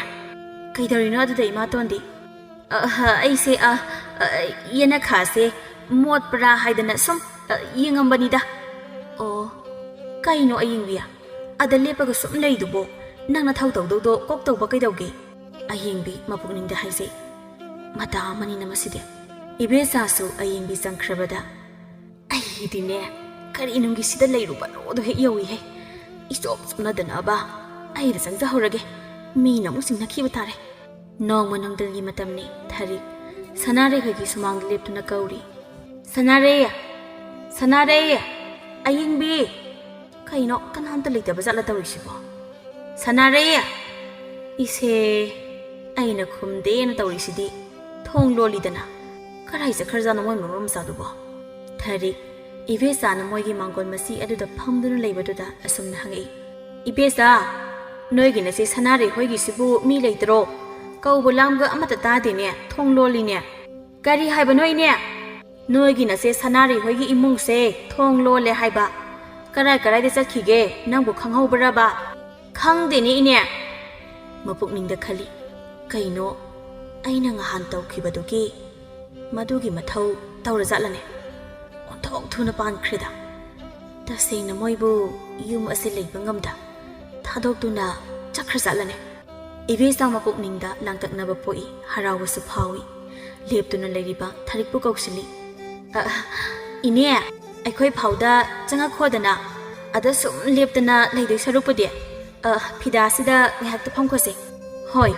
ꯀꯩꯗꯧꯔꯤꯅꯣ ꯑꯗꯨꯗ ꯏꯃꯥꯇꯣꯟꯗꯤ? ꯑꯩꯁꯦ ꯌꯦꯅꯈꯥꯁꯦ ꯃꯣꯠꯄ꯭ꯔꯥ ꯍꯥꯏꯗꯅ ꯁꯨꯝ ꯌꯦꯡꯉꯝꯕꯅꯤꯗ꯫ ꯑꯣ, ꯀꯩꯅꯣ ꯑꯌꯤꯡꯕꯤ ꯑꯗ ꯂꯦꯞꯄꯒ ꯁꯨꯝ ꯂꯩꯗꯨꯕꯣ? ꯅꯪꯅ ꯊꯧ ꯇꯧꯗꯧꯗꯣ ꯀꯣꯛ ꯇꯧꯕ ꯀꯩꯗꯧꯒꯦ? ꯑꯌꯤꯡꯕꯤ ꯃꯄꯨꯛꯅꯤꯡꯗ ꯍꯥꯏꯖꯩ꯫ ꯃꯇꯥ ꯑꯃꯅꯤꯅ ꯃꯁꯤꯗꯤ꯫ ꯏꯕꯦꯆꯥꯁꯨ ꯑꯌꯤꯡꯕꯤ ꯆꯪꯈ꯭ꯔꯕꯗ, ꯑꯩꯗꯤꯅꯦ ꯀꯔꯤꯅꯨꯡꯒꯤ ꯁꯤꯗ ꯂꯩꯔꯨꯕꯅꯣꯗꯣ ꯍꯦꯛ ꯌꯧꯏꯍꯦ꯫ ꯏꯆꯣꯞ ꯆꯣꯞꯅꯗꯅꯕ ꯑꯩꯗ ꯆꯪꯖꯍꯧꯔꯒꯦ, ꯃꯤꯅ ꯑꯃꯨꯛ ꯆꯤꯡꯅꯈꯤꯕ ꯇꯥꯔꯦ꯫ ꯅꯣꯡꯃ ꯅꯨꯡꯗꯤꯜꯒꯤ ꯃꯇꯝꯅꯤ꯫ ꯊꯔꯤꯛ ꯁꯅꯥꯔꯩꯍꯣꯏꯒꯤ ꯁꯨꯃꯥꯡꯗ ꯂꯦꯞꯇꯨꯅ ꯀꯧꯔꯤ꯫ ꯁꯅꯥꯔꯩ, ꯁꯅꯥꯔꯩ, ꯑꯌꯤꯡꯕꯤ! ꯀꯩꯅꯣ ꯀꯅꯥꯝꯇ ꯂꯩꯇꯕ ꯖꯥꯠꯂ ꯇꯧꯔꯤꯁꯤꯕꯣ? ꯁꯅꯥꯔꯩ! ꯏꯁꯦ, ꯑꯩꯅ ꯈꯨꯝꯗꯦꯅ ꯇꯧꯔꯤꯁꯤꯗꯤ ꯊꯣꯡ ꯂꯣꯜꯂꯤꯗꯅ꯫ ꯀꯔꯥꯏ ꯆꯠꯈ꯭ꯔꯖꯥꯠꯅꯣ ꯃꯣꯏ ꯃꯔꯣ ꯃꯆꯥꯗꯨꯕꯣ? ꯊꯔꯤꯛ ꯏꯕꯦꯆꯥꯅ ꯃꯣꯏꯒꯤ ꯃꯥꯡꯒꯣꯜ ꯃꯁꯤ ꯑꯗꯨꯗ ꯐꯝꯗꯨꯅ ꯂꯩꯕꯗꯨꯗ ꯑꯁꯨꯝꯅ ꯍꯪꯉꯛꯏ꯫ ꯏꯕꯦꯆꯥ, ꯅꯣꯏꯒꯤ ꯅꯆꯦ ꯁꯅꯥꯔꯩꯍꯣꯏꯒꯤꯁꯤꯕꯨ ꯃꯤ ꯂꯩꯇ꯭ꯔꯣ? ꯀꯧꯕ ꯂꯥꯡꯕ ꯑꯃꯠꯇ ꯇꯥꯗꯦꯅꯦ, ꯊꯣꯡ ꯂꯣꯜꯂꯤꯅꯦ꯫ ꯀꯔꯤ ꯍꯥꯏꯕꯅꯣ ꯏꯅꯦ? ꯅꯣꯏꯒꯤ ꯅꯆꯦ ꯁꯅꯥꯔꯩꯍꯣꯏꯒꯤ ꯏꯃꯨꯡꯁꯦ ꯊꯣꯡ ꯂꯣꯜꯂꯦ ꯍꯥꯏꯕ꯫ ꯀꯔꯥꯏꯗ ꯆꯠꯈꯤꯒꯦ ꯅꯪꯕꯨ ꯈꯪꯍꯧꯕ꯭ꯔꯕ? ꯈꯪꯗꯦꯅꯦ ꯏꯅꯦ꯫ ꯃꯄꯨꯛꯅꯤꯡꯗ ꯈꯜꯂꯤ, ꯀꯩꯅꯣ ꯑꯩꯅ ꯉꯍꯥꯟ ꯇꯧꯈꯤꯕꯗꯨꯒꯤ ꯃꯗꯨꯒꯤ ꯃꯊꯧ ꯇꯧꯔꯖꯥꯠꯂꯅꯦ? ꯑꯣꯟꯊꯣꯛ ꯊꯨꯅ ꯄꯥꯟꯈ꯭ꯔꯦꯗ꯫ ꯇꯁꯦꯡꯅ ꯃꯣꯏꯕꯨ ꯌꯨꯝ ꯑꯁꯤ ꯂꯩꯕ ꯉꯝꯗ ꯊꯥꯗꯣꯛꯇꯨꯅ ꯆꯠꯈ꯭ꯔꯖꯥꯠꯂꯅꯦ? ꯏꯕꯦꯆꯥ ꯃꯄꯨꯛꯅꯤꯡꯗ ꯂꯥꯡꯇꯛꯅꯕ ꯄꯣꯛꯏ, ꯍꯔꯥꯎꯕꯁꯨ ꯐꯥꯎꯏ꯫ ꯂꯦꯞꯇꯨꯅ ꯂꯩꯔꯤꯕ ꯊꯔꯤꯛꯄꯨ ꯀꯧꯁꯤꯜꯂꯤ꯫ ꯏꯅꯦ, ꯑꯩꯈꯣꯏ ꯐꯥꯎꯗ ꯆꯪꯉꯛꯈꯣꯗꯅ, ꯑꯗ ꯁꯨꯝ ꯂꯦꯞꯇꯅ ꯂꯩꯗꯣꯏ ꯁꯔꯨꯛꯄꯨꯗꯤ ꯐꯤꯗꯥꯁꯤꯗ ꯉꯥꯏꯍꯥꯛꯇ ꯐꯝꯈꯣꯁꯦ꯫ ꯍꯣꯏ,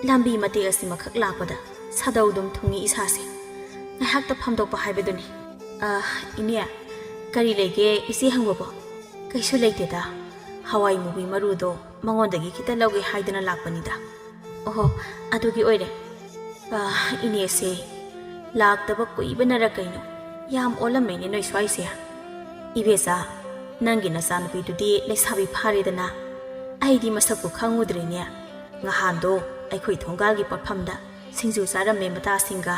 ꯂꯝꯕꯤ ꯃꯇꯦꯛ ꯑꯁꯤꯃꯈꯛ ꯂꯥꯛꯄꯗ ꯁꯥꯗꯧꯗꯨꯝ ꯊꯨꯡꯉꯤ ꯏꯁꯥꯁꯦ꯫ ꯉꯥꯏꯍꯥꯛꯇ ꯐꯝꯗꯣꯛꯄ ꯍꯥꯏꯕꯗꯨꯅꯤ꯫ ꯏꯅꯦ, ꯀꯔꯤ ꯂꯩꯒꯦ ꯏꯆꯦ ꯍꯪꯕꯕꯣ? ꯀꯩꯁꯨ ꯂꯩꯇꯦꯗ, ꯍꯋꯥꯏ ꯃꯨꯕꯤ ꯃꯔꯨꯗꯣ ꯃꯉꯣꯟꯗꯒꯤ ꯈꯤꯇ ꯂꯧꯒꯦ ꯍꯥꯏꯗꯅ ꯂꯥꯛꯄꯅꯤꯗ꯫ ꯑꯣꯍꯣ, ꯑꯗꯨꯒꯤ ꯑꯣꯏꯔꯦ꯫ ꯏꯅꯦꯁꯦ ꯂꯥꯛꯇꯕ ꯀꯨꯏꯕꯅꯔ ꯀꯩꯅꯣ ꯌꯥꯝ ꯑꯣꯜꯂꯝꯃꯦꯅꯦ ꯅꯣꯏ ꯁ꯭ꯋꯥꯏꯁꯦ꯫ ꯏꯕꯦꯆꯥ, ꯅꯪꯒꯤ ꯅꯆꯥꯅꯨꯄꯤꯗꯨꯗꯤ ꯂꯩꯁꯥꯕꯤ ꯐꯥꯔꯦꯗꯅ꯫ ꯑꯩꯗꯤ ꯃꯁꯛꯄꯨ ꯈꯪꯉꯨꯗ꯭ꯔꯦꯅꯦ꯫ ꯉꯍꯥꯟꯗꯣ ꯑꯩꯈꯣꯏ ꯊꯣꯡꯒꯥꯜꯒꯤ ꯄꯣꯠꯐꯝꯗ ꯁꯤꯡꯖꯨ ꯆꯥꯔꯝꯃꯦ ꯃꯇꯥꯁꯤꯡꯒ,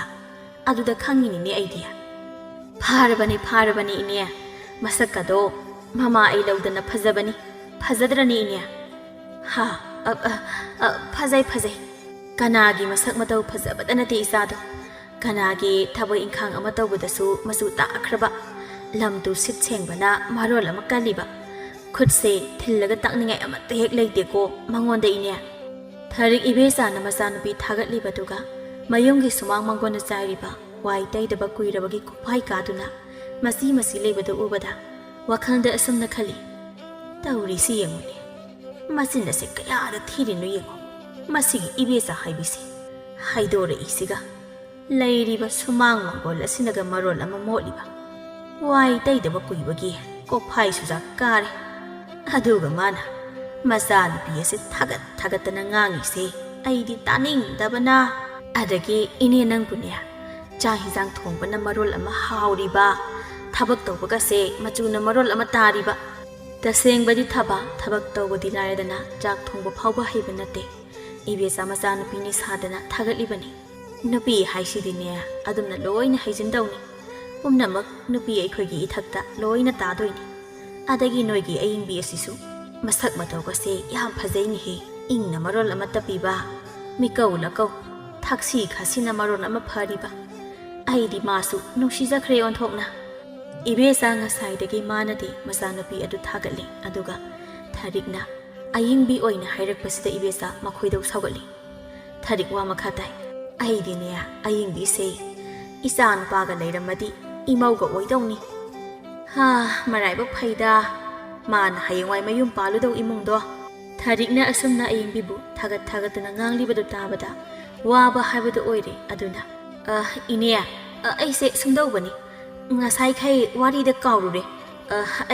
ꯑꯗꯨꯗ ꯈꯪꯉꯤꯅꯤꯅꯦ ꯑꯩꯗꯤ꯫ ꯐꯥꯔꯕꯅꯤ ꯏꯅꯦ, ꯃꯁꯛꯀꯗꯣ ꯃꯃꯥ ꯑꯩ ꯂꯧꯗꯅ ꯐꯖꯕꯅꯤ, ꯐꯖꯗ꯭ꯔꯅꯤ ꯏꯅꯦ? ꯐꯖꯩ꯫ ꯀꯅꯥꯒꯤ ꯃꯁꯛ ꯃꯇꯧ ꯐꯖꯕꯗ ꯅꯠꯇꯦ ꯏꯆꯥꯗꯣ, ꯀꯅꯥꯒꯤ ꯊꯕꯛ ꯏꯪꯈꯥꯡ ꯑꯃ ꯇꯧꯕꯗꯁꯨ ꯃꯆꯨ ꯇꯥꯛꯈ꯭ꯔꯕ, ꯂꯝꯇꯨ ꯁꯤꯠ ꯁꯦꯡꯕꯅ ꯃꯔꯣꯜ ꯑꯃ ꯀꯜꯂꯤꯕ, ꯈꯨꯠꯁꯦ ꯊꯤꯜꯂꯒ ꯇꯥꯛꯅꯤꯡꯉꯥꯏ ꯑꯃꯠꯇ ꯍꯦꯛ ꯂꯩꯇꯦꯀꯣ ꯃꯉꯣꯟꯗ ꯏꯅꯦ꯫ ꯊꯔꯤꯛ ꯏꯕꯦꯆꯥꯅ ꯃꯆꯥꯅꯨꯄꯤ ꯊꯥꯒꯠꯂꯤꯕꯗꯨꯒ ꯃꯌꯨꯝꯒꯤ ꯁꯨꯃꯥꯡ ꯃꯥꯡꯒꯣꯟꯗ ꯆꯥꯏꯔꯤꯕ ꯋꯥꯏ ꯇꯩꯗꯕ ꯀꯨꯏꯔꯕꯒꯤ ꯈꯨꯐꯥꯏ ꯀꯥꯗꯨꯅ ꯃꯁꯤ ꯂꯩꯕꯗꯨ ꯎꯕꯗ ꯋꯥꯈꯜꯗ ꯑꯁꯨꯝꯅ ꯈꯜꯂꯤ꯫ ꯇꯧꯔꯤꯁꯤ ꯌꯦꯡꯉꯨꯅꯦ ꯃꯆꯤꯟ ꯑꯁꯤ ꯀꯌꯥꯗ ꯊꯤꯔꯤꯅꯣ ꯌꯦꯡꯉꯣ ꯃꯁꯤꯒꯤ ꯏꯕꯦꯆꯥ ꯍꯥꯏꯕꯤꯁꯤ ꯍꯥꯏꯗꯣꯔꯛꯏꯁꯤꯒ ꯂꯩꯔꯤꯕ ꯁꯨꯃꯥꯡ ꯃꯪꯒꯣꯜ ꯑꯁꯤꯅꯒ ꯃꯔꯣꯜ ꯑꯃ ꯃꯣꯠꯂꯤꯕ ꯋꯥꯏ ꯇꯩꯗꯕ ꯀꯨꯏꯕꯒꯤ ꯀꯣꯛꯐꯥꯏ ꯆꯨꯖꯥꯛ ꯀꯥꯔꯦ ꯑꯗꯨꯒ ꯃꯥꯅ ꯃꯆꯥꯅꯨꯄꯤ ꯑꯁꯤ ꯊꯥꯒꯠꯇꯅ ꯉꯥꯡꯉꯤꯁꯦ ꯑꯩꯗꯤ ꯇꯥꯅꯤꯡꯗꯕꯅ ꯑꯗꯒꯤ ꯏꯅꯦ ꯅꯪꯕꯨꯅꯦ ꯆꯥꯛ ꯍꯤꯟꯖꯥꯡ ꯊꯣꯡꯕꯅ ꯃꯔꯣꯜ ꯑꯃ ꯍꯥꯎꯔꯤꯕ ꯊꯕꯛ ꯇꯧꯕꯒꯁꯦ ꯃꯆꯨꯅ ꯃꯔꯣꯜ ꯑꯃ ꯇꯥꯔꯤꯕ ꯇꯁꯦꯡꯕꯗꯤ ꯊꯕꯛ ꯇꯧꯕꯗꯤ ꯂꯥꯏꯔꯗꯅ ꯆꯥꯛ ꯊꯣꯡꯕ ꯐꯥꯎꯕ ꯍꯩꯕ ꯅꯠꯇꯦ ꯏꯕꯦꯆꯥ ꯃꯆꯥꯅꯨꯄꯤꯅꯤ ꯁꯥꯗꯅ ꯊꯥꯒꯠꯂꯤꯕꯅꯤ ꯅꯨꯄꯤ ꯍꯥꯏꯁꯤꯗꯤꯅꯦ ꯑꯗꯨꯝꯅ ꯂꯣꯏꯅ ꯍꯩꯖꯤꯟꯗꯧꯅꯤ ꯄꯨꯝꯅꯃꯛ ꯅꯨꯄꯤ ꯑꯩꯈꯣꯏꯒꯤ ꯏꯊꯛꯇ ꯂꯣꯏꯅ ꯇꯥꯗꯣꯏꯅꯤ ꯑꯗꯒꯤ ꯅꯣꯏꯒꯤ ꯑꯏꯪꯕꯤ ꯑꯁꯤꯁꯨ ꯃꯁꯛ ꯃꯇꯧꯒꯁꯦ ꯌꯥꯝ ꯐꯖꯩꯅꯤꯍꯦ ꯏꯪꯅ ꯃꯔꯣꯜ ꯑꯃ ꯇꯞꯄꯤꯕ ꯃꯤꯀꯧ ꯂꯀꯧ ꯊꯛꯁꯤ ꯈꯥꯁꯤꯅ ꯃꯔꯣꯜ ꯑꯃ ꯐꯔꯤꯕ ꯑꯩꯗꯤ ꯃꯥꯁꯨ ꯅꯨꯡꯁꯤꯖꯈ꯭ꯔꯦ ꯑꯣꯟꯊꯣꯛꯅ ꯏꯕꯦꯆꯥ ꯉꯁꯥꯏꯗꯒꯤ ꯃꯥꯅꯗꯤ ꯃꯆꯥꯅꯨꯄꯤ ꯑꯗꯨ ꯊꯥꯒꯠꯂꯤ ꯑꯗꯨꯒ ꯊꯔꯤꯛꯅ ꯑꯏꯪꯕꯤ ꯑꯣꯏꯅ ꯍꯥꯏꯔꯛꯄꯁꯤꯗ ꯏꯕꯦꯆꯥ ꯃꯈꯣꯏꯗꯧ ꯁꯥꯎꯒꯠꯂꯤ ꯊꯔꯤꯛ ꯋꯥ ꯃꯈꯥ ꯇꯥꯏ ꯑꯩꯗꯤꯅꯦ ꯑꯏꯪꯕꯤꯁꯦ ꯏꯆꯥ ꯅꯨꯄꯥꯒ ꯂꯩꯔꯝꯃꯗꯤ ꯏꯃꯧꯒ ꯑꯣꯏꯗꯧꯅꯤ ꯃꯔꯥꯏꯕꯛ ꯐꯩꯗ ꯃꯥꯅ ꯍꯌꯦꯡꯋꯥꯏ ꯃꯌꯨꯝ ꯄꯥꯜꯂꯨꯗꯧ ꯏꯃꯨꯡꯗꯣ ꯊꯔꯤꯛꯅ ꯑꯁꯨꯝꯅ ꯑꯏꯪꯕꯤꯕꯨ ꯊꯥꯒꯠꯇꯨꯅ ꯉꯥꯡꯂꯤꯕꯗꯨ ꯇꯥꯕꯗ ꯋꯥꯕ ꯍꯥꯏꯕꯗꯨ ꯑꯣꯏꯔꯦ ꯑꯗꯨꯅ ꯏꯅꯦ ꯑꯩꯁꯦ ꯁꯨꯝꯗꯧꯕꯅꯤ ꯉꯁꯥꯏꯈꯩ ꯋꯥꯔꯤꯗ ꯀꯥꯎꯔꯨꯔꯦ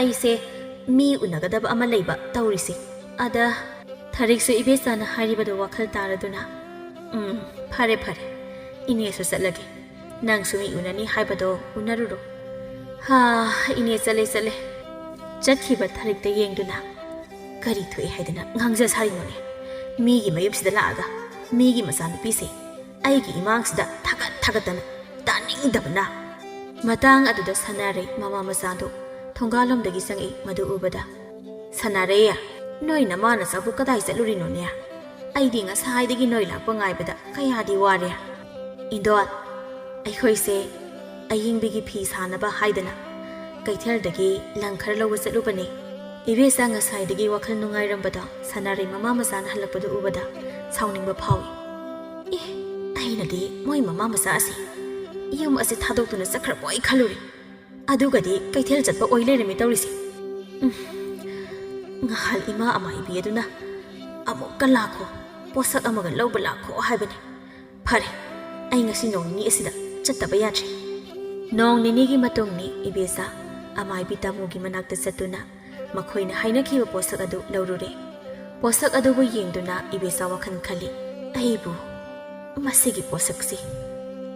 ꯑꯩꯁꯦ ꯃꯤ ꯎꯅꯒꯗꯕ ꯑꯃ ꯂꯩꯕ ꯇꯧꯔꯤꯁꯦ ꯑꯗ ꯊꯔꯤꯛꯁꯨ ꯏꯕꯦꯆꯥꯅ ꯍꯥꯏꯔꯤꯕꯗꯨ ꯋꯥꯈꯜ ꯇꯥꯔꯗꯨꯅ ꯐꯔꯦ ꯏꯅꯦꯁꯨ ꯆꯠꯂꯒꯦ ꯅꯪꯁꯨ ꯃꯤ ꯎꯅꯅꯤ ꯍꯥꯏꯕꯗꯣ ꯎꯅꯔꯨꯔꯣ ꯏꯅꯦ ꯆꯠꯂꯦ ꯆꯠꯈꯤꯕ ꯊꯔꯤꯛꯇ ꯌꯦꯡꯗꯨꯅ ꯀꯔꯤ ꯊꯣꯛꯏ ꯍꯥꯏꯗꯅ ꯉꯥꯡꯖ ꯁꯥꯔꯤꯅꯣꯅꯦ ꯃꯤꯒꯤ ꯃꯌꯨꯝꯁꯤꯗ ꯂꯥꯛꯑꯒ ꯃꯤꯒꯤ ꯃꯆꯥꯅꯨꯄꯤꯁꯦ ꯑꯩꯒꯤ ꯏꯃꯥꯡꯁꯤꯗ ꯊꯥꯒꯠꯇꯅ ꯇꯥꯅꯤꯡꯗꯕꯅ ꯃꯇꯥꯡ ꯑꯗꯨꯗ ꯁꯅꯥꯔꯩ ꯃꯃꯥ ꯃꯆꯥꯗꯣ ꯊꯣꯡꯒꯥꯜꯂꯣꯝꯗꯒꯤ ꯆꯪꯏ ꯃꯗꯨ ꯎꯕꯗ ꯁꯅꯥꯔꯩ ꯅꯣꯏ ꯅꯃꯥ ꯅꯆꯥꯕꯨ ꯀꯗꯥꯏ ꯆꯠꯂꯨꯔꯤꯅꯣꯅꯦ ꯑꯩꯗꯤ ꯉꯁꯥꯏꯗꯒꯤ ꯅꯣꯏ ꯂꯥꯛꯄ ꯉꯥꯏꯕꯗ ꯀꯌꯥꯗꯤ ꯋꯥꯔꯦ ꯏꯟꯗꯣꯟ ꯑꯩꯈꯣꯏꯁꯦ ꯑꯏꯪꯕꯤꯒꯤ ꯐꯤ ꯁꯥꯅꯕ ꯍꯥꯏꯗꯅ ꯀꯩꯊꯦꯜꯗꯒꯤ ꯂꯪ ꯈꯔ ꯂꯧꯕ ꯆꯠꯂꯨꯕꯅꯤ ꯏꯕꯦꯆꯥ ꯉꯁꯥꯏꯗꯒꯤ ꯋꯥꯈꯜ ꯅꯨꯡꯉꯥꯏꯔꯝꯕꯗ ꯁꯅꯥꯔꯩ ꯃꯃꯥ ꯃꯆꯥꯅ ꯍꯜꯂꯛꯄꯗꯨ ꯎꯕꯗ ꯁꯥꯎꯅꯤꯡꯕ ꯐꯥꯎꯏ ꯑꯩꯅꯗꯤ ꯃꯣꯏ ꯃꯃꯥ ꯃꯆꯥ ꯑꯁꯤ ꯌꯨꯝ ꯑꯁꯤ ꯊꯥꯗꯣꯛꯇꯨꯅ ꯆꯠꯈ꯭ꯔꯕꯣ ꯑꯩ ꯈꯜꯂꯨꯔꯦ ꯑꯗꯨꯒꯗꯤ ꯀꯩꯊꯦꯜ ꯆꯠꯄ ꯑꯣꯏ ꯂꯩꯔꯝꯃꯤ ꯇꯧꯔꯤꯁꯦ ꯉꯍꯥꯜ ꯏꯃꯥ ꯑꯃꯥꯏꯕꯤ ꯑꯗꯨꯅ ꯑꯃꯨꯛꯀ ꯂꯥꯛꯈꯣ ꯄꯣꯠꯁꯛ ꯑꯃꯒ ꯂꯧꯕ ꯂꯥꯛꯈꯣ ꯍꯥꯏꯕꯅꯤ ꯐꯔꯦ ꯑꯩ ꯉꯁꯤ ꯅꯣꯡ ꯅꯤꯅꯤ ꯑꯁꯤꯗ ꯆꯠꯇꯕ ꯌꯥꯗ꯭ꯔꯦ ꯅꯣꯡ ꯅꯤꯅꯤꯒꯤ ꯃꯇꯨꯡꯅꯤ ꯏꯕꯦꯆꯥ ꯑꯃꯥꯏꯕꯤ ꯇꯥꯃꯣꯒꯤ ꯃꯅꯥꯛꯇ ꯆꯠꯇꯨꯅ ꯃꯈꯣꯏꯅ ꯍꯥꯏꯅꯈꯤꯕ ꯄꯣꯠꯁꯛ ꯑꯗꯨ ꯂꯧꯔꯨꯔꯦ ꯄꯣꯠꯁꯛ ꯑꯗꯨꯕꯨ ꯌꯦꯡꯗꯨꯅ ꯏꯕꯦꯆꯥ ꯋꯥꯈꯜ ꯈꯜꯂꯤ ꯑꯩꯕꯨ ꯃꯁꯤꯒꯤ ꯄꯣꯠꯁꯛꯁꯤ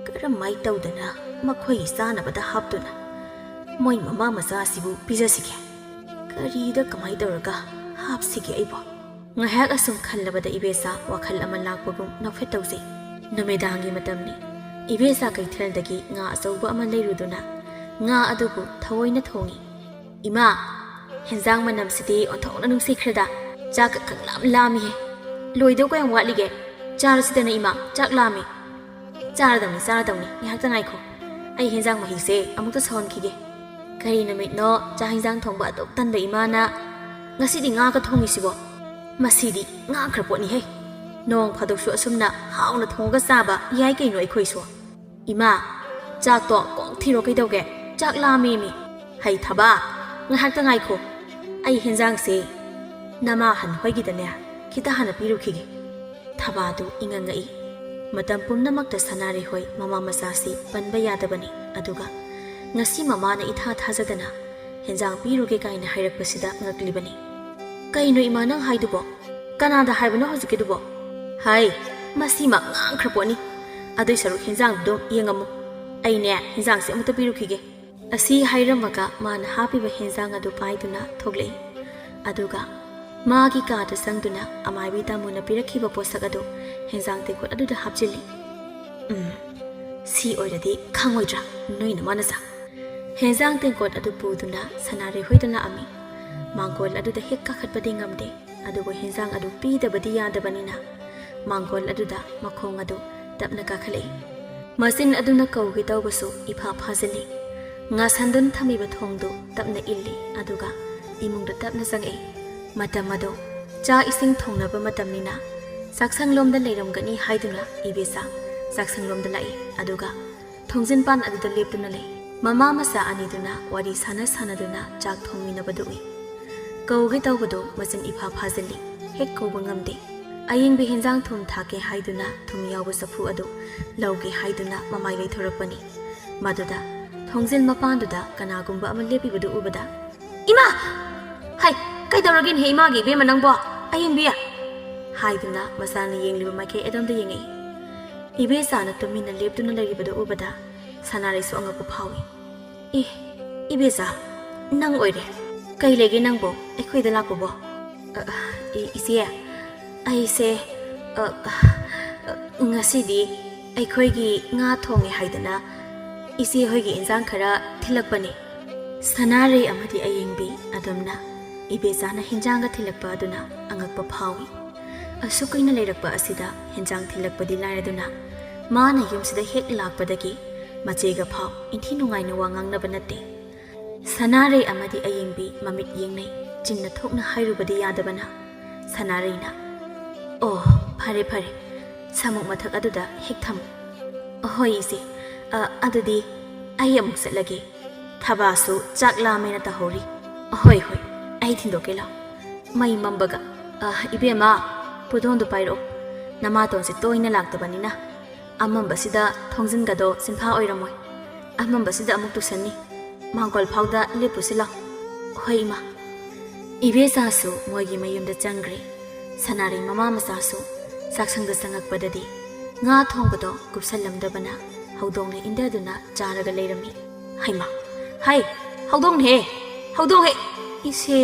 ꯀꯔꯝꯃꯥꯏ ꯇꯧꯗꯅ ꯃꯈꯣꯏꯒꯤ ꯆꯥꯅꯕꯗ ꯍꯥꯞꯇꯨꯅ ꯃꯣꯏ ꯃꯃꯥ ꯃꯆꯥ ꯑꯁꯤꯕꯨ ꯄꯤꯖꯁꯤꯒꯦ ꯀꯔꯤꯗ ꯀꯃꯥꯏ ꯇꯧꯔꯒ ꯍꯥꯞꯁꯤꯒꯦ ꯑꯩꯕꯨ ꯉꯥꯏꯍꯥꯛ ꯑꯁꯨꯝ ꯈꯜꯂꯕꯗ ꯏꯕꯦꯆꯥ ꯋꯥꯈꯜ ꯑꯃ ꯂꯥꯛꯄꯒꯨꯝ ꯅꯣꯛꯐꯦꯠ ꯇꯧꯖꯩ ꯅꯨꯃꯤꯗꯥꯡꯒꯤ ꯃꯇꯝꯅꯤ ꯏꯕꯦꯆꯥ ꯀꯩꯊꯦꯜꯗꯒꯤ ꯉꯥ ꯑꯆꯧꯕ ꯑꯃ ꯂꯩꯔꯨꯗꯨꯅ ꯉꯥ ꯑꯗꯨꯕꯨ ꯊꯑꯣꯏꯅ ꯊꯣꯡꯉꯤ ꯏꯃꯥ ꯍꯦꯟꯖꯥꯡ ꯃꯅꯝꯁꯤꯗꯤ ꯑꯣꯟꯊꯣꯛꯅ ꯅꯨꯡꯁꯤꯈ꯭ꯔꯦꯗ ꯆꯥꯛꯀ ꯈꯪꯂꯥꯝ ꯂꯥꯝꯃꯤꯍꯦ ꯂꯣꯏꯗꯧ ꯀꯌꯥꯝ ꯋꯥꯠꯂꯤꯒꯦ ꯆꯥꯔꯁꯤꯗꯅ ꯏꯃꯥ ꯆꯥꯛ ꯂꯥꯝꯃꯤ ꯆꯥꯔꯗꯧꯅꯤ ꯉꯥꯏꯍꯥꯛꯇ ꯉꯥꯏꯈꯣ ꯑꯩ ꯍꯦꯟꯖꯥꯡ ꯃꯍꯤꯁꯦ ꯑꯃꯨꯛꯇ ꯁꯧꯍꯟꯈꯤꯒꯦ ꯀꯔꯤ ꯅꯨꯃꯤꯠꯅꯣ ꯆꯥꯛ ꯍꯦꯟꯖꯥꯡ ꯊꯣꯡꯕ ꯑꯗꯨꯛ ꯇꯟꯕ ꯏꯃꯥꯅ ꯉꯁꯤꯗꯤ ꯉꯥꯒ ꯊꯣꯡꯉꯤꯁꯤꯕꯣ ꯃꯁꯤꯗꯤ ꯉꯥꯈ꯭ꯔ ꯄꯣꯠꯅꯤꯍꯦ ꯅꯣꯡ ꯐꯥꯗꯣꯛꯁꯨ ꯑꯁꯨꯝꯅ ꯍꯥꯎꯅ ꯊꯣꯡꯉꯒ ꯆꯥꯕ ꯌꯥꯏ ꯀꯩꯅꯣ ꯑꯩꯈꯣꯏꯁꯨ ꯏꯃꯥ ꯆꯥꯛꯇꯣ ꯀꯣꯛ ꯊꯤꯔꯣ ꯀꯩꯗꯧꯒꯦ ꯆꯥꯛ ꯂꯥꯝꯃꯦꯃꯤ ꯍꯩ ꯊꯕ ꯉꯥꯏꯍꯥꯛꯇ ꯉꯥꯏꯈꯣ ꯑꯩ ꯍꯦꯟꯖꯥꯡꯁꯦ ꯅꯃꯥ ꯍꯟꯍꯣꯏꯒꯤꯗꯅꯦ ꯈꯤꯇ ꯍꯥꯟꯅ ꯄꯤꯔꯨꯈꯤꯒꯦ ꯊꯕꯥꯗꯨ ꯏꯉꯛꯉꯛꯏ ꯃꯇꯝ ꯄꯨꯝꯅꯃꯛꯇ ꯁꯅꯥꯔꯩ ꯍꯣꯏ ꯃꯃꯥ ꯃꯆꯥꯁꯤ ꯄꯟꯕ ꯌꯥꯗꯕꯅꯤ ꯑꯗꯨꯒ ꯉꯁꯤ ꯃꯃꯥꯅ ꯏꯊꯥ ꯊꯥꯖꯗꯅ ꯍꯦꯟꯖꯥꯡ ꯄꯤꯔꯨꯒꯦ ꯀꯥꯏꯅ ꯍꯥꯏꯔꯛꯄꯁꯤꯗ ꯉꯛꯂꯤꯕꯅꯤ ꯀꯩꯅꯣ ꯏꯃꯥ ꯅꯪ ꯍꯥꯏꯗꯨꯕꯣ ꯀꯅꯥꯗ ꯍꯥꯏꯕꯅꯣ ꯍꯧꯖꯤꯛꯀꯤꯗꯨꯕꯣ ꯍꯥꯏ ꯃꯁꯤꯃꯛ ꯉꯥꯡꯈ꯭ꯔ ꯄꯣꯠꯅꯤ ꯑꯗꯨꯏ ꯁꯔꯨꯛ ꯍꯦꯟꯖꯥꯡꯗꯨ ꯌꯦꯡꯉꯝꯃꯨ ꯑꯩꯅꯦ ꯍꯦꯟꯖꯥꯡꯁꯦ ꯑꯃꯨꯛꯇ ꯄꯤꯔꯨꯈꯤꯒꯦ ꯑꯁꯤ ꯍꯥꯏꯔꯝꯃꯒ ꯃꯥꯅ ꯍꯥꯞꯄꯤꯕ ꯍꯦꯟꯖꯥꯡ ꯑꯗꯨ ꯄꯥꯏꯗꯨꯅ ꯊꯣꯛꯂꯛꯏ ꯑꯗꯨꯒ ꯃꯥꯒꯤ ꯀꯥꯗ ꯆꯪꯗꯨꯅ ꯑꯃꯥꯏꯕꯤ ꯇꯥꯃꯣꯅ ꯄꯤꯔꯛꯈꯤꯕ ꯄꯣꯠꯁꯛ ꯑꯗꯨ ꯍꯦꯟꯖꯥꯡ ꯇꯦꯡꯀꯣꯠ ꯑꯗꯨꯗ ꯍꯥꯞꯆꯤꯜꯂꯤ ꯁꯤ ꯑꯣꯏꯔꯗꯤ ꯈꯪꯉꯣꯏꯗ꯭ꯔꯥ ꯅꯣꯏ ꯅꯃꯥꯅꯆꯥ ꯍꯦꯟꯖꯥꯡ ꯇꯦꯡꯀꯣꯠ ꯑꯗꯨ ꯄꯨꯗꯨꯅ ꯁꯅꯥꯔꯩ ꯍꯣꯏꯗ ꯂꯥꯛꯑꯝꯃꯤ ꯃꯥꯡꯒꯣꯜ ꯑꯗꯨꯗ ꯍꯦꯛ ꯀꯥꯈꯠꯄꯗꯤ ꯉꯝꯗꯦ ꯑꯗꯨꯕꯨ ꯍꯦꯟꯖꯥꯡ ꯑꯗꯨ ꯄꯤꯗꯕꯗꯤ ꯌꯥꯗꯕꯅꯤꯅ ꯃꯥꯡꯒꯣꯜ ꯑꯗꯨꯗ ꯃꯈꯣꯡ ꯑꯗꯨ ꯇꯞꯅ ꯀꯥꯈꯠꯂꯛꯏ ꯃꯆꯤꯟ ꯑꯗꯨꯅ ꯀꯧꯒꯦ ꯇꯧꯕꯁꯨ ꯏꯐꯥ ꯐꯥꯖꯤꯜꯂꯤ ꯉꯥꯁꯟꯗꯨꯅ ꯊꯝꯃꯤꯕ ꯊꯣꯡꯗꯨ ꯇꯞꯅ ꯏꯜꯂꯤ ꯑꯗꯨꯒ ꯏꯃꯨꯡꯗ ꯇꯞꯅ ꯆꯪꯉꯛꯏ ꯃꯇꯝ ꯑꯗꯨ ꯆꯥꯛ ꯏꯁꯤꯡ ꯊꯣꯡꯅꯕ ꯃꯇꯝꯅꯤꯅ ꯆꯥꯛꯁꯪꯂꯣꯝꯗ ꯂꯩꯔꯝꯒꯅꯤ ꯍꯥꯏꯗꯨꯅ ꯏꯕꯦꯆꯥ ꯆꯥꯛꯁꯪꯂꯣꯝꯗ ꯂꯥꯛꯏ ꯑꯗꯨꯒ ꯊꯣꯡꯖꯤꯟꯄꯥꯟ ꯑꯗꯨꯗ ꯂꯦꯞꯇꯨꯅ ꯂꯩ ꯃꯃꯥ ꯃꯆꯥ ꯑꯅꯤꯗꯨꯅ ꯋꯥꯔꯤ ꯁꯥꯟꯅꯗꯨꯅ ꯆꯥꯛ ꯊꯣꯡꯃꯤꯟꯅꯕꯗꯨ ꯎꯏ ꯀꯧꯒꯦ ꯇꯧꯕꯗꯣ ꯃꯆꯤꯟ ꯏꯐꯥ ꯐꯥꯖꯤꯜꯂꯤ ꯍꯦꯛ ꯀꯧꯕ ꯉꯝꯗꯦ ꯑꯌꯤꯡꯕꯤ ꯍꯦꯟꯖꯥꯡ ꯊꯨꯝ ꯊꯥꯛꯀꯦ ꯍꯥꯏꯗꯨꯅ ꯊꯨꯝ ꯌꯥꯎꯕ ꯆꯐꯨ ꯑꯗꯨ ꯂꯧꯒꯦ ꯍꯥꯏꯗꯨꯅ ꯃꯃꯥꯏ ꯂꯩꯊꯣꯔꯛꯄꯅꯤ ꯃꯗꯨꯗ ꯊꯣꯡꯖꯤꯜ ꯃꯄꯥꯟꯗꯨꯗ ꯀꯅꯥꯒꯨꯝꯕ ꯑꯃ ꯂꯦꯞꯄꯤꯕꯗꯨ ꯎꯕꯗ ꯏꯃꯥ ꯍꯥꯏ ꯀꯩꯗꯧꯔꯒꯦꯅꯦ ꯏꯃꯥꯒꯤ ꯏꯕꯦꯝꯃ ꯅꯪꯕꯣ ꯑꯌꯤꯡꯕꯤ ꯍꯥꯏꯗꯨꯅ ꯃꯆꯥꯅ ꯌꯦꯡꯂꯤꯕ ꯃꯥꯏꯀꯩ ꯑꯗꯣꯝꯗ ꯌꯦꯡꯉꯛꯏ ꯏꯕꯦꯆꯥꯅ ꯇꯨꯃꯤꯟꯅ ꯂꯦꯞꯇꯨꯅ ꯂꯩꯔꯤꯕꯗꯨ ꯎꯕꯗ ꯁꯅꯥꯔꯩꯁꯨ ꯑꯉꯛꯄ ꯐꯥꯎꯏ ꯏꯕꯦꯆꯥ ꯅꯪ ꯑꯣꯏꯔꯦ ꯀꯩ ꯂꯩꯒꯦ ꯅꯪꯕꯣ ꯑꯩꯈꯣꯏꯗ ꯂꯥꯛꯄꯕꯣ ꯏꯆꯦ ꯑꯩꯁꯦ ꯉꯁꯤꯗꯤ ꯑꯩꯈꯣꯏꯒꯤ ꯉꯥ ꯊꯣꯡꯉꯦ ꯍꯥꯏꯗꯅ ꯏꯆꯦ ꯍꯣꯏꯒꯤ ꯏꯟꯖꯥꯡ ꯈꯔ ꯊꯤꯜꯂꯛꯄꯅꯤ ꯁꯅꯥꯔꯩ ꯑꯃꯗꯤ ꯑꯌꯤꯡꯕꯤ ꯑꯗꯨꯝꯅ ꯏꯕꯦꯆꯥꯅ ꯍꯤꯟꯖꯥꯡꯒ ꯊꯤꯜꯂꯛꯄ ꯑꯗꯨꯅ ꯑꯉꯛꯄ ꯐꯥꯎꯏ ꯑꯁꯨꯛ ꯀꯨꯏꯅ ꯂꯩꯔꯛꯄ ꯑꯁꯤꯗ ꯍꯤꯟꯖꯥꯡ ꯊꯤꯜꯂꯛꯄꯗꯤ ꯂꯥꯏꯔꯗꯨꯅ ꯃꯥꯅ ꯌꯨꯝꯁꯤꯗ ꯍꯦꯛ ꯂꯥꯛꯄꯗꯒꯤ ꯃꯆꯦꯒ ꯐꯥꯎ ꯏꯟꯊꯤ ꯅꯨꯡꯉꯥꯏꯅ ꯋꯥ ꯉꯥꯡꯅꯕ ꯅꯠꯇꯦ ꯁꯅꯥꯔꯩ ꯑꯃꯗꯤ ꯑꯌꯤꯡꯕꯤ ꯃꯃꯤꯠ ꯌꯦꯡꯅꯩ ꯆꯤꯟꯅ ꯊꯣꯛꯅ ꯍꯥꯏꯔꯨꯕꯗꯤ ꯌꯥꯗꯕꯅ ꯁꯅꯥꯔꯩꯅ ꯑꯣ ꯐꯔꯦ ꯐꯔꯦ ꯁꯥꯃꯨꯛ ꯃꯊꯛ ꯑꯗꯨꯗ ꯍꯦꯛ ꯊꯝꯃꯨ ꯍꯣꯏ ꯏꯆꯦ ꯑꯗꯨꯗꯤ ꯑꯩ ꯑꯃꯨꯛ ꯆꯠꯂꯒꯦ ꯊꯕꯥꯁꯨ ꯆꯥꯛ ꯂꯥꯝꯃꯦꯅ ꯇꯧꯍꯧꯔꯤ ꯍꯣꯏ ꯍꯣꯏ ꯑꯩ ꯊꯤꯟꯗꯣꯛꯀꯦ ꯂꯥꯎ ꯃꯩ ꯃꯝꯕꯒ ꯏꯕꯦꯝꯃ ꯄꯨꯗꯣꯟꯗꯨ ꯄꯥꯏꯔꯛꯑꯣ ꯅꯃꯥꯇꯣꯟꯁꯦ ꯇꯣꯏꯅ ꯂꯥꯛꯇꯕꯅꯤꯅ ꯑꯃꯝꯕꯁꯤꯗ ꯊꯣꯡꯖꯤꯟꯒꯗꯣ ꯆꯤꯟꯐꯥ ꯑꯣꯏꯔꯝꯃꯣꯏ ꯑꯃꯝꯕꯁꯤꯗ ꯑꯃꯨꯛ ꯇꯨꯁꯟꯅꯤ ꯃꯥꯡꯒꯣꯜ ꯐꯥꯎꯗ ꯂꯦꯞꯄꯨꯁꯤ ꯂꯥꯎ ꯍꯣꯏ ꯏꯃꯥ ꯏꯕꯦꯆꯥꯁꯨ ꯃꯣꯏꯒꯤ ꯃꯌꯨꯝꯗ ꯆꯪꯈ꯭ꯔꯦ ꯁꯅꯥꯔꯩ ꯃꯃꯥ ꯃꯆꯥꯁꯨ ꯆꯥꯛꯁꯪꯗ ꯆꯪꯉꯛꯄꯗꯗꯤ ꯉꯥ ꯊꯣꯡꯕꯗꯣ ꯀꯨꯞꯁꯜꯂꯝꯗꯕꯅ ꯍꯧꯗꯣꯡꯅ ꯏꯟꯗꯗꯨꯅ ꯆꯥꯔꯒ ꯂꯩꯔꯝꯃꯤ ꯍꯩꯃꯥ ꯍꯥꯏ ꯍꯧꯗꯣꯡꯅꯦꯍꯦ ꯍꯧꯗꯣꯡꯍꯦ ꯏꯁꯦ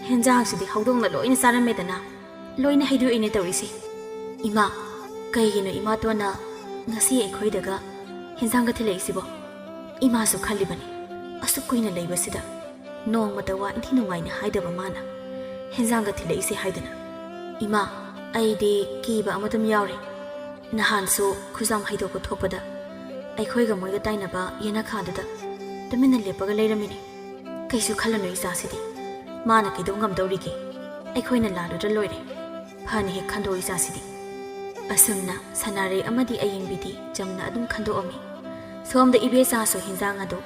ꯍꯦꯟꯖꯥꯡꯁꯤꯗꯤ ꯍꯧꯗꯣꯡꯅ ꯂꯣꯏꯅ ꯆꯥꯔꯝꯃꯦꯗꯅ ꯂꯣꯏꯅ ꯍꯩꯗꯣꯛꯏꯅꯦ ꯇꯧꯔꯤꯁꯦ ꯏꯃꯥ ꯀꯩꯒꯤꯅꯣ ꯏꯃꯥꯇꯣꯟꯅ ꯉꯁꯤ ꯑꯩꯈꯣꯏꯗꯒ ꯍꯦꯟꯖꯥꯡꯒ ꯊꯤꯜꯂꯛꯏꯁꯤꯕꯣ ꯏꯃꯥꯁꯨ ꯈꯜꯂꯤꯕꯅꯤ ꯑꯁꯨꯛ ꯀꯨꯏꯅ ꯂꯩꯕꯁꯤꯗ ꯅꯣꯡꯃꯇ ꯋꯥ ꯏꯟꯊꯤ ꯅꯨꯡꯉꯥꯏꯅ ꯍꯥꯏꯗꯕ ꯃꯥꯅ ꯍꯦꯟꯖꯥꯡꯒ ꯊꯤꯜꯂꯛꯏꯁꯦ ꯍꯥꯏꯗꯅ ꯏꯃꯥ ꯑꯩꯗꯤ ꯀꯤꯕ ꯑꯃꯗꯨꯝ ꯌꯥꯎꯔꯦ ꯅꯍꯥꯟꯁꯨ ꯈꯨꯖꯥꯝ ꯍꯩꯗꯣꯛꯄ ꯊꯣꯛꯄꯗ ꯑꯩꯈꯣꯏꯒ ꯃꯣꯏꯒ ꯇꯥꯏꯅꯕ ꯌꯦꯅꯈꯥꯗꯨꯗ ꯇꯨꯃꯤꯟꯅ ꯂꯦꯞꯄꯒ ꯂꯩꯔꯝꯃꯤꯅꯦ ꯀꯩꯁꯨ ꯈꯜꯂꯅꯨ ꯏꯆꯥꯁꯤꯗꯤ ꯃꯥꯅ ꯀꯩꯗꯧ ꯉꯝꯗꯧꯔꯤꯒꯦ ꯑꯩꯈꯣꯏꯅ ꯂꯥꯜꯂꯨꯗ꯭ꯔ ꯂꯣꯏꯔꯦ ꯐꯅ ꯍꯦꯛ ꯈꯟꯗꯣꯛ ꯏꯆꯥꯁꯤꯗꯤ ꯑꯁꯨꯝꯅ ꯁꯅꯥꯔꯩ ꯑꯃꯗꯤ ꯑꯌꯤꯡꯕꯤꯗꯤ ꯆꯝꯅ ꯑꯗꯨꯝ ꯈꯟꯗꯣꯛꯑꯝꯃꯤ ꯁꯣꯝꯗ ꯏꯕꯦꯆꯥꯁꯨ ꯍꯤꯟꯖꯥꯡ ꯑꯗꯨ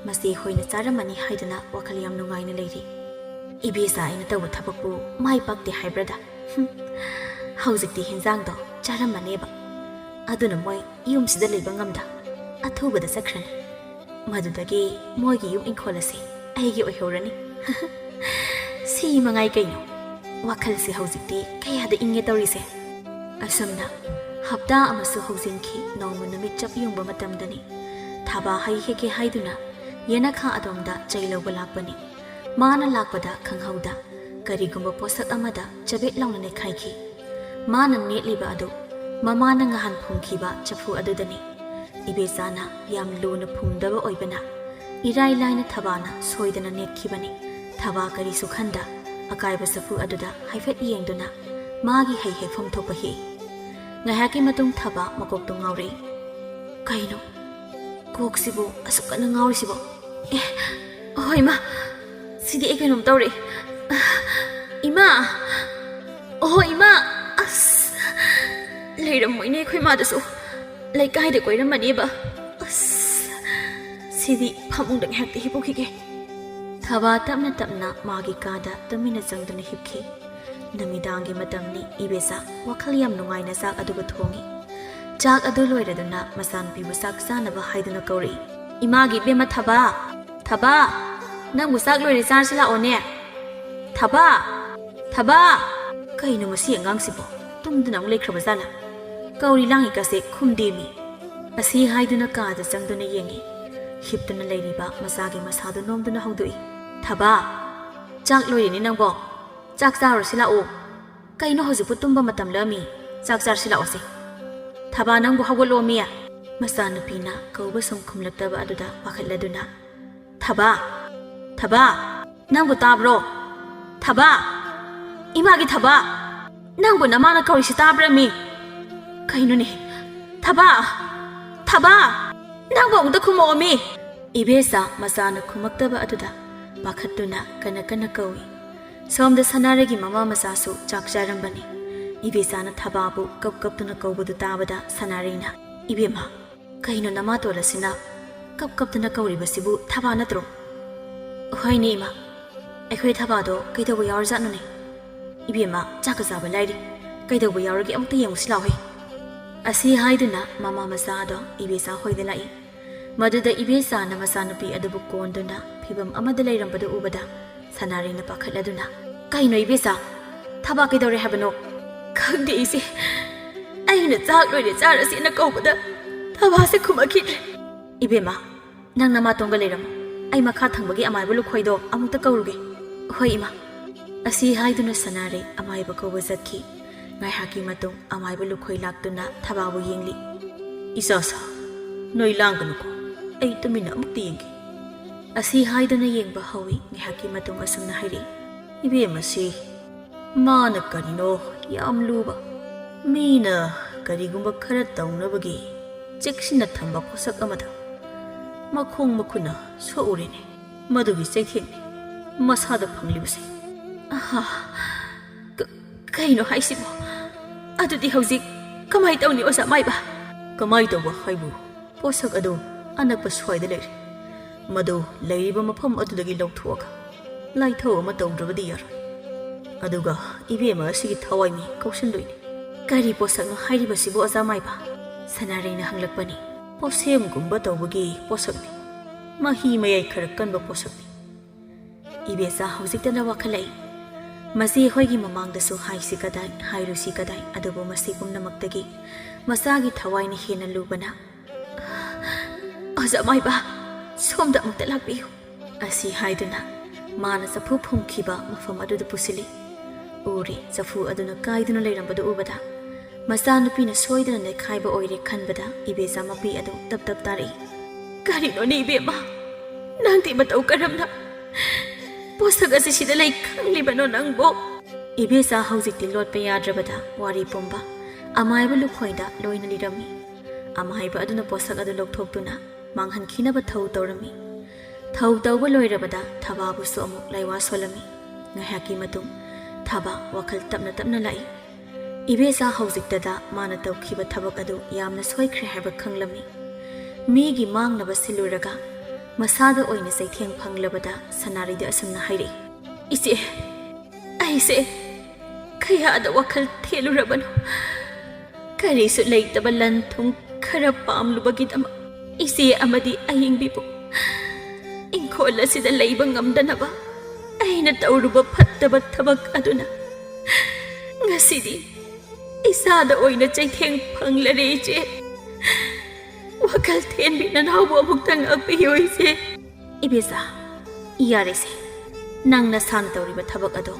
ꯃꯆꯦ ꯍꯣꯏꯅ ꯆꯥꯔꯝꯃꯅꯤ ꯍꯥꯏꯗꯨꯅ ꯋꯥꯈꯜ ꯌꯥꯝ ꯅꯨꯡꯉꯥꯏꯅ ꯂꯩꯔꯤ ꯏꯕꯦꯆꯥ ꯑꯩꯅ ꯇꯧꯕ ꯊꯕꯛꯄꯨ ꯃꯥꯏ ꯄꯥꯛꯇꯦ ꯍꯥꯏꯕ꯭ꯔꯗ ꯍꯧꯖꯤꯛꯇꯤ ꯍꯤꯟꯖꯥꯡꯗꯣ ꯆꯥꯔꯝꯃꯅꯦꯕ ꯑꯗꯨꯅ ꯃꯣꯏ ꯌꯨꯝꯁꯤꯗ ꯂꯩꯕ ꯉꯝꯗ ꯑꯊꯨꯕꯗ ꯆꯠꯈ꯭ꯔꯅꯤ ꯃꯗꯨꯗꯒꯤ ꯃꯣꯏꯒꯤ ꯌꯨꯝ ꯏꯪꯈꯣꯜ ꯑꯁꯤ ꯑꯩꯒꯤ ꯑꯣꯏꯍꯧꯔꯅꯤ ꯁꯤ ꯃꯉꯥꯏ ꯀꯩꯅꯣ ꯋꯥꯈꯜꯁꯦ ꯍꯧꯖꯤꯛꯇꯤ ꯀꯌꯥꯗ ꯏꯪꯉꯦ ꯇꯧꯔꯤꯁꯦ ꯑꯁꯨꯝꯅ ꯍꯞꯇꯥ ꯑꯃꯁꯨ ꯍꯧꯖꯤꯟꯈꯤ ꯅꯣꯡꯃ ꯅꯨꯃꯤꯠ ꯆꯞ ꯌꯨꯡꯕ ꯃꯇꯝꯗꯅꯤ ꯊꯥꯕ ꯍꯩ ꯍꯦꯛꯀꯦ ꯍꯥꯏꯗꯨꯅ ꯌꯦꯅꯈꯥ ꯑꯗꯣꯝꯗ ꯆꯩ ꯂꯧꯕ ꯂꯥꯛꯄꯅꯤ ꯃꯥꯅ ꯂꯥꯛꯄꯗ ꯈꯪꯍꯧꯗ ꯀꯔꯤꯒꯨꯝꯕ ꯄꯣꯠꯁꯛ ꯑꯃꯗ ꯆꯕꯦꯠ ꯂꯥꯎꯅ ꯅꯦꯠꯈꯥꯏꯈꯤ ꯃꯥꯅ ꯅꯦꯠꯂꯤꯕ ꯑꯗꯨ ꯃꯃꯥꯅ ꯉꯍꯥꯟ ꯐꯨꯝꯈꯤꯕ ꯆꯐꯨ ꯑꯗꯨꯗꯅꯤ ꯏꯕꯦꯆꯥꯅ ꯌꯥꯝ ꯂꯨꯅ ꯐꯨꯝꯗꯕ ꯑꯣꯏꯕꯅ ꯏꯔꯥꯏ ꯂꯥꯏꯅ ꯊꯕꯥꯅ ꯁꯣꯏꯗꯅ ꯅꯦꯠꯈꯤꯕꯅꯤ ꯊꯕꯥ ꯀꯔꯤꯁꯨ ꯈꯟꯗ ꯑꯀꯥꯏꯕ ꯆꯐꯨ ꯑꯗꯨꯗ ꯍꯥꯏꯐꯦꯠ ꯌꯦꯡꯗꯨꯅ ꯃꯥꯒꯤ ꯍꯩ ꯍꯦꯛꯐꯝ ꯊꯣꯛꯄ ꯍꯦꯛ ꯉꯥꯏꯍꯥꯛꯀꯤ ꯃꯇꯨꯡ ꯊꯕꯥ ꯃꯀꯣꯛꯇꯨ ꯉꯥꯎꯔꯛꯏ ꯀꯩꯅꯣ ꯀꯣꯛꯁꯤꯕꯨ ꯑꯁꯨꯛ ꯀꯟꯅ ꯉꯥꯎꯔꯤꯁꯤꯕꯣ ꯍꯣꯏ ꯏꯃꯥ ꯁꯤꯗꯤ ꯑꯩ ꯀꯩꯅꯣꯝ ꯇꯧꯔꯦ ꯏꯃꯥ ꯑꯣꯍꯣ ꯏꯃꯥ ꯑꯁ ꯂꯩꯔꯝꯃꯣꯏꯅꯦ ꯑꯩꯈꯣꯏ ꯃꯥꯗꯨꯁꯨ ꯂꯩꯀꯥꯏꯗ ꯀꯣꯏꯔꯝꯃꯅꯦꯕ ꯑꯁ ꯁꯤꯗꯤ ꯐꯃꯨꯡꯗ ꯉꯥꯏꯍꯥꯛꯇ ꯍꯤꯞꯄꯨꯈꯤꯒꯦ ꯊꯕꯥ ꯇꯞꯅ ꯇꯞꯅ ꯃꯥꯒꯤ ꯀꯥꯗ ꯇꯨꯃꯤꯟꯅ ꯆꯪꯗꯨꯅ ꯍꯤꯞꯈꯤ ꯅꯨꯃꯤꯗꯥꯡꯒꯤ ꯃꯇꯝꯅꯤ ꯏꯕꯦꯆꯥ ꯋꯥꯈꯜ ꯌꯥꯝ ꯅꯨꯡꯉꯥꯏꯅ ꯆꯥꯛ ꯑꯗꯨꯕꯨ ꯊꯣꯡꯉꯤ ꯆꯥꯛ ꯑꯗꯨ ꯂꯣꯏꯔꯗꯨꯅ ꯃꯆꯥꯅꯨꯄꯤꯕꯨ ꯆꯥꯛ ꯆꯥꯅꯕ ꯍꯥꯏꯗꯨꯅ ꯀꯧꯔꯛꯏ ꯏꯃꯥꯒꯤ ꯏꯕꯦꯝꯃ ꯊꯕꯥ ꯊꯕꯥ ꯅꯪꯕꯨ ꯆꯥꯛ ꯂꯣꯏꯔꯦ ꯆꯥꯔꯁꯤ ꯂꯥꯛꯑꯣꯅꯦ ꯊꯕꯥ ꯊꯕꯥ ꯀꯩꯅꯣ ꯃꯁꯤ ꯑꯉꯥꯡꯁꯤꯕꯣ ꯇꯨꯝꯗꯨꯅ ꯑꯃꯨꯛ ꯂꯩꯈ꯭ꯔꯕꯖꯥꯠꯂ ꯀꯧꯔꯤ ꯂꯥꯡꯉꯤꯀꯁꯦ ꯈꯨꯝꯗꯦꯃꯤ ꯑꯁꯤ ꯍꯥꯏꯗꯨꯅ ꯀꯥꯗ ꯆꯪꯗꯨꯅ ꯌꯦꯡꯉꯤ ꯍꯤꯞꯇꯨꯅ ꯂꯩꯔꯤꯕ ꯃꯆꯥꯒꯤ ꯃꯁꯥꯗꯨ ꯅꯣꯝꯗꯨꯅ ꯍꯧꯗꯣꯛꯏ ꯊꯕꯥ ꯆꯥꯛ ꯂꯣꯏꯔꯦꯅꯦ ꯅꯪꯕꯣ ꯆꯥꯛ ꯆꯥꯔꯨꯔꯁꯤ ꯂꯥꯛꯑꯣ ꯀꯩꯅꯣ ꯍꯧꯖꯤꯛꯄꯨ ꯇꯨꯝꯕ ꯃꯇꯝ ꯂꯃꯤ ꯆꯥꯛ ꯆꯥꯔꯁꯤ ꯂꯥꯛꯑꯣꯁꯦ ꯊꯕꯥ ꯅꯪꯕꯨ ꯍꯧꯒꯠꯂꯣꯃꯤ ꯃꯆꯥꯅꯨꯄꯤꯅ ꯀꯧꯕ ꯁꯨꯝ ꯈꯨꯝꯂꯛꯇꯕ ꯑꯗꯨꯗ ꯄꯥꯈꯠꯂꯗꯨꯅ ꯊꯕꯥ ꯊꯕꯥ ꯅꯪꯕꯨ ꯇꯥꯕ꯭ꯔꯣ ꯊꯕꯥ ꯏꯃꯥꯒꯤ ꯊꯕꯥ ꯅꯪꯕꯨ ꯅꯃꯥꯅ ꯀꯧꯔꯤꯁꯤ ꯇꯥꯕ꯭ꯔꯃꯤ ꯀꯩꯅꯣꯅꯦ ꯊꯕꯥ ꯊꯕꯥ ꯅꯪꯕꯨ ꯑꯃꯨꯛꯇ ꯈꯨꯝꯃꯛꯑꯣꯃꯤ ꯏꯕꯦꯆꯥ ꯃꯆꯥꯅ ꯈꯨꯝꯃꯛꯇꯕ ꯑꯗꯨꯗ ꯄꯥꯈꯠꯇꯨꯅ ꯀꯟꯅ ꯀꯟꯅ ꯀꯧꯏ ꯁꯣꯝꯗ ꯁꯅꯥꯔꯩꯒꯤ ꯃꯃꯥ ꯃꯆꯥꯁꯨ ꯆꯥꯛ ꯆꯥꯔꯝꯕꯅꯤ ꯏꯕꯦꯆꯥꯅ ꯊꯕꯥꯕꯨ ꯀꯞꯇꯨꯅ ꯀꯧꯕꯗꯨ ꯇꯥꯕꯗ ꯁꯅꯥꯔꯩꯅ ꯏꯕꯦꯝꯃ ꯀꯩꯅꯣ ꯅꯃꯥꯇꯣꯟ ꯑꯁꯤꯅ ꯀꯞꯇꯨꯅ ꯀꯧꯔꯤꯕꯁꯤꯕꯨ ꯊꯕꯥ ꯅꯠꯇ꯭ꯔꯣ ꯍꯣꯏꯅꯦ ꯏꯃꯥ ꯑꯩꯈꯣꯏ ꯊꯕꯥꯗꯣ ꯀꯩꯗꯧꯕ ꯌꯥꯎꯔꯖꯥꯠꯅꯣꯅꯦ ꯏꯕꯦꯝꯃ ꯆꯥꯛꯀ ꯆꯥꯕ ꯂꯥꯏꯔꯤ ꯀꯩꯗꯧꯕ ꯌꯥꯎꯔꯒꯦ ꯑꯃꯨꯛꯇ ꯌꯦꯡꯉꯨꯁꯤ ꯂꯥꯎꯍꯦ ꯑꯁꯤ ꯍꯥꯏꯗꯨꯅ ꯃꯃꯥ ꯃꯆꯥ ꯑꯗꯣ ꯏꯕꯦꯆꯥ ꯍꯣꯏꯗ ꯂꯥꯛꯏ ꯃꯗꯨꯗ ꯏꯕꯦꯆꯥꯅ ꯃꯆꯥꯅꯨꯄꯤ ꯑꯗꯨꯕꯨ ꯀꯣꯟꯗꯨꯅ ꯐꯤꯕꯝ ꯑꯃꯗ ꯂꯩꯔꯝꯕꯗꯨ ꯎꯕꯗ ꯁꯅꯥꯔꯩꯅ ꯄꯥꯈꯠꯂꯗꯨꯅ ꯀꯩꯅꯣ ꯏꯕꯦꯆꯥ ꯊꯕꯥ ꯀꯩꯗꯧꯔꯦ ꯍꯥꯏꯕꯅꯣ ꯈꯪꯗꯦ ꯏꯆꯦ ꯑꯩꯅ ꯆꯥꯛ ꯂꯣꯏꯔꯦ ꯆꯥꯔꯁꯦꯅ ꯀꯧꯕꯗ ꯊꯕꯥꯁꯦ ꯈꯨꯝꯃꯛꯈꯤꯗ꯭ꯔꯦ ꯏꯕꯦꯝꯃ ꯅꯪ ꯅꯃꯥꯇꯣꯟꯒ ꯂꯩꯔꯝꯃꯣ ꯑꯩ ꯃꯈꯥ ꯊꯪꯕꯒꯤ ꯑꯃꯥꯏꯕ ꯂꯨꯈꯣꯏꯗꯣ ꯑꯃꯨꯛꯇ ꯀꯧꯔꯨꯒꯦ ꯍꯣꯏ ꯏꯃꯥ ꯑꯁꯤ ꯍꯥꯏꯗꯨꯅ ꯁꯅꯥꯔꯩ ꯑꯃꯥꯏꯕ ꯀꯧꯕ ꯆꯠꯈꯤ ꯉꯥꯏꯍꯥꯛꯀꯤ ꯃꯇꯨꯡ ꯑꯃꯥꯏꯕ ꯂꯨꯈꯣꯏ ꯂꯥꯛꯇꯨꯅ ꯊꯕꯥꯕꯨ ꯌꯦꯡꯂꯤ ꯏꯆꯥꯁꯥ ꯅꯣꯏ ꯂꯥꯡꯒꯅꯨꯀꯣ ꯑꯩ ꯇꯨꯃꯤꯟꯅ ꯑꯃꯨꯛꯇ ꯌꯦꯡꯒꯦ ꯑꯁꯤ ꯍꯥꯏꯗꯨꯅ ꯌꯦꯡꯕ ꯍꯧꯏ ꯉꯥꯏꯍꯥꯛꯀꯤ ꯃꯇꯨꯡ ꯑꯁꯨꯝꯅ ꯍꯥꯏꯔꯛꯏ ꯏꯕꯦꯝꯃꯁꯤ ꯃꯥꯅ ꯀꯔꯤꯅꯣ ꯌꯥꯝ ꯂꯨꯕ ꯃꯤꯅ ꯀꯔꯤꯒꯨꯝꯕ ꯈꯔ ꯇꯧꯅꯕꯒꯤ ꯆꯦꯛꯁꯤꯟꯅ ꯊꯝꯕ ꯄꯣꯠꯁꯛ ꯑꯃꯗ ꯃꯈꯣꯡ ꯃꯈꯨꯠꯅ ꯁꯣꯛꯎꯔꯦꯅꯦ ꯃꯗꯨꯒꯤ ꯆꯩꯊꯦꯡꯅꯤ ꯃꯁꯥꯗ ꯐꯪꯂꯤꯕꯁꯦ ꯀꯩꯅꯣ ꯍꯥꯏꯁꯤꯕꯣ ꯑꯗꯨꯗꯤ ꯍꯧꯖꯤꯛ ꯀꯃꯥꯏ ꯇꯧꯅꯤ ꯑꯣꯖꯥ ꯃꯥꯏꯕ ꯀꯃꯥꯏ ꯇꯧꯕ ꯍꯥꯏꯕꯨ ꯄꯣꯠꯁꯛ ꯑꯗꯨ ꯑꯅꯛꯄ ꯁ꯭ꯋꯥꯏꯗ ꯂꯩꯔꯦ ꯃꯗꯨ ꯂꯩꯔꯤꯕ ꯃꯐꯝ ꯑꯗꯨꯗꯒꯤ ꯂꯧꯊꯣꯛꯑꯒ ꯂꯥꯏꯊꯧ ꯑꯃ ꯇꯧꯗ꯭ꯔꯕꯗꯤ ꯌꯥꯔꯣꯏ ꯑꯗꯨꯒ ꯏꯕꯦꯝꯃ ꯑꯁꯤꯒꯤ ꯊꯋꯥꯏꯅꯤ ꯀꯧꯁꯤꯟꯗꯣꯏꯅꯤ ꯀꯔꯤ ꯄꯣꯠꯁꯛꯅꯣ ꯍꯥꯏꯔꯤꯕꯁꯤꯕꯨ ꯑꯣꯖꯥ ꯃꯥꯏꯕ ꯁꯅꯥꯔꯩꯅ ꯍꯪꯂꯛꯄꯅꯤ ꯄꯣꯠꯁꯦꯝꯒꯨꯝꯕ ꯇꯧꯕꯒꯤ ꯄꯣꯠꯁꯛꯅꯤ ꯃꯍꯤ ꯃꯌꯥꯏ ꯈꯔ ꯀꯟꯕ ꯄꯣꯠꯁꯛꯅꯤ ꯏꯕꯦꯆꯥ ꯍꯧꯖꯤꯛꯇꯅ ꯋꯥꯈꯠꯂꯛꯏ ꯃꯁꯤ ꯑꯩꯈꯣꯏꯒꯤ ꯃꯃꯥꯡꯗꯁꯨ ꯍꯥꯏꯁꯤ ꯀꯗꯥꯏ ꯍꯥꯏꯔꯨꯁꯤ ꯀꯗꯥꯏ ꯑꯗꯨꯕꯨ ꯃꯁꯤ ꯄꯨꯝꯅꯃꯛꯇꯒꯤ ꯃꯆꯥꯒꯤ ꯊꯋꯥꯏꯅ ꯍꯦꯟꯅ ꯂꯨꯕꯅ ꯑꯣꯖꯥ ꯃꯥꯏꯕ ꯁꯣꯝꯗ ꯑꯃꯨꯛꯇ ꯂꯥꯛꯄꯤꯌꯨ ꯑꯁꯤ ꯍꯥꯏꯗꯨꯅ ꯃꯥꯅ ꯆꯐꯨ ꯐꯨꯝꯈꯤꯕ ꯃꯐꯝ ꯑꯗꯨꯗ ꯄꯨꯁꯤꯜꯂꯤ ꯎꯔꯤ ꯆꯐꯨ ꯑꯗꯨꯅ ꯀꯥꯏꯗꯨꯅ ꯂꯩꯔꯝꯕꯗꯨ ꯎꯕꯗ ꯃꯆꯥꯅꯨꯄꯤꯅ ꯁꯣꯏꯗꯅ ꯅꯩꯈꯥꯏꯕ ꯑꯣꯏꯔꯦ ꯈꯟꯕꯗ ꯏꯕꯦꯆꯥ ꯃꯄꯤ ꯑꯗꯨ ꯇꯞ ꯇꯞ ꯇꯥꯔꯛꯏ ꯀꯔꯤꯅꯣꯅꯦ ꯏꯕꯦꯝꯃ ꯅꯪꯗꯤ ꯃꯇꯧ ꯀꯔꯝꯅ ꯄꯣꯠꯁꯛ ꯑꯁꯤ ꯁꯤꯗ ꯂꯩ ꯈꯪꯂꯤꯕꯅꯣ ꯅꯪꯕꯣ ꯏꯕꯦꯆꯥ ꯍꯧꯖꯤꯛꯇꯤ ꯂꯣꯠꯄ ꯌꯥꯗ꯭ꯔꯕꯗ ꯋꯥꯔꯤ ꯄꯨꯝꯕ ꯑꯃꯥꯏꯕ ꯂꯨꯈꯣꯏꯗ ꯂꯣꯏꯅ ꯂꯤꯔꯝꯃꯤ ꯑꯃꯥꯏꯕ ꯑꯗꯨꯅ ꯄꯣꯠꯁꯛ ꯑꯗꯨ ꯂꯧꯊꯣꯛꯇꯨꯅ ꯃꯥꯡꯍꯟꯈꯤꯅꯕ ꯊꯧ ꯇꯧꯔꯝꯃꯤ ꯊꯧ ꯇꯧꯕ ꯂꯣꯏꯔꯕꯗ ꯊꯕꯥꯕꯨꯁꯨ ꯑꯃꯨꯛ ꯂꯩꯋꯥ ꯁꯣꯜꯂꯝꯃꯤ ꯉꯥꯏꯍꯥꯛꯀꯤ ꯃꯇꯨꯡ ꯊꯕꯥ ꯋꯥꯈꯜ ꯇꯞꯅ ꯇꯞꯅ ꯂꯥꯛꯏ ꯏꯕꯦꯆꯥ ꯍꯧꯖꯤꯛꯇꯗ ꯃꯥꯅ ꯇꯧꯈꯤꯕ ꯊꯕꯛ ꯑꯗꯨ ꯌꯥꯝꯅ ꯁꯣꯏꯈ꯭ꯔꯦ ꯍꯥꯏꯕ ꯈꯪꯂꯝꯃꯤ ꯃꯤꯒꯤ ꯃꯥꯡꯅꯕ ꯁꯤꯜꯂꯨꯔꯒ ꯃꯁꯥꯗ ꯑꯣꯏꯅ ꯆꯩꯊꯦꯡ ꯐꯪꯂꯕꯗ ꯁꯅꯥꯔꯩꯗ ꯑꯁꯨꯝꯅ ꯍꯥꯏꯔꯛꯏ ꯏꯆꯦ ꯑꯩꯁꯦ ꯀꯌꯥꯗ ꯋꯥꯈꯜ ꯊꯦꯜꯂꯨꯔꯕꯅꯣ ꯀꯔꯤꯁꯨ ꯂꯩꯇꯕ ꯂꯟ ꯊꯨꯝ ꯈꯔ ꯄꯥꯝꯂꯨꯕꯒꯤꯗꯃꯛ ꯏꯆꯦ ꯑꯃꯗꯤ ꯑꯌꯤꯡꯕꯤꯕꯨ ꯏꯪꯈꯣꯜ ꯑꯁꯤꯗ ꯂꯩꯕ ꯉꯝꯗꯅꯕ ꯑꯩꯅ ꯇꯧꯔꯨꯕ ꯐꯠꯇꯕ ꯊꯕꯛ ꯑꯗꯨꯅ ꯉꯁꯤꯗꯤ ꯏꯁꯥꯗ ꯑꯣꯏꯅ ꯆꯩꯊꯦꯡ ꯐꯪꯂꯔꯦ ꯏꯆꯦ ꯋꯥꯈꯜ ꯊꯦꯟꯕꯤ ꯅꯅꯥꯎꯕꯨ ꯑꯃꯨꯛꯇꯪ ꯉꯥꯛꯄꯤꯌꯨ ꯏꯆꯦ ꯏꯕꯦꯆꯥ ꯌꯥꯔꯦꯁꯦ ꯅꯪꯅ ꯁꯥꯟꯅ ꯇꯧꯔꯤꯕ ꯊꯕꯛ ꯑꯗꯣ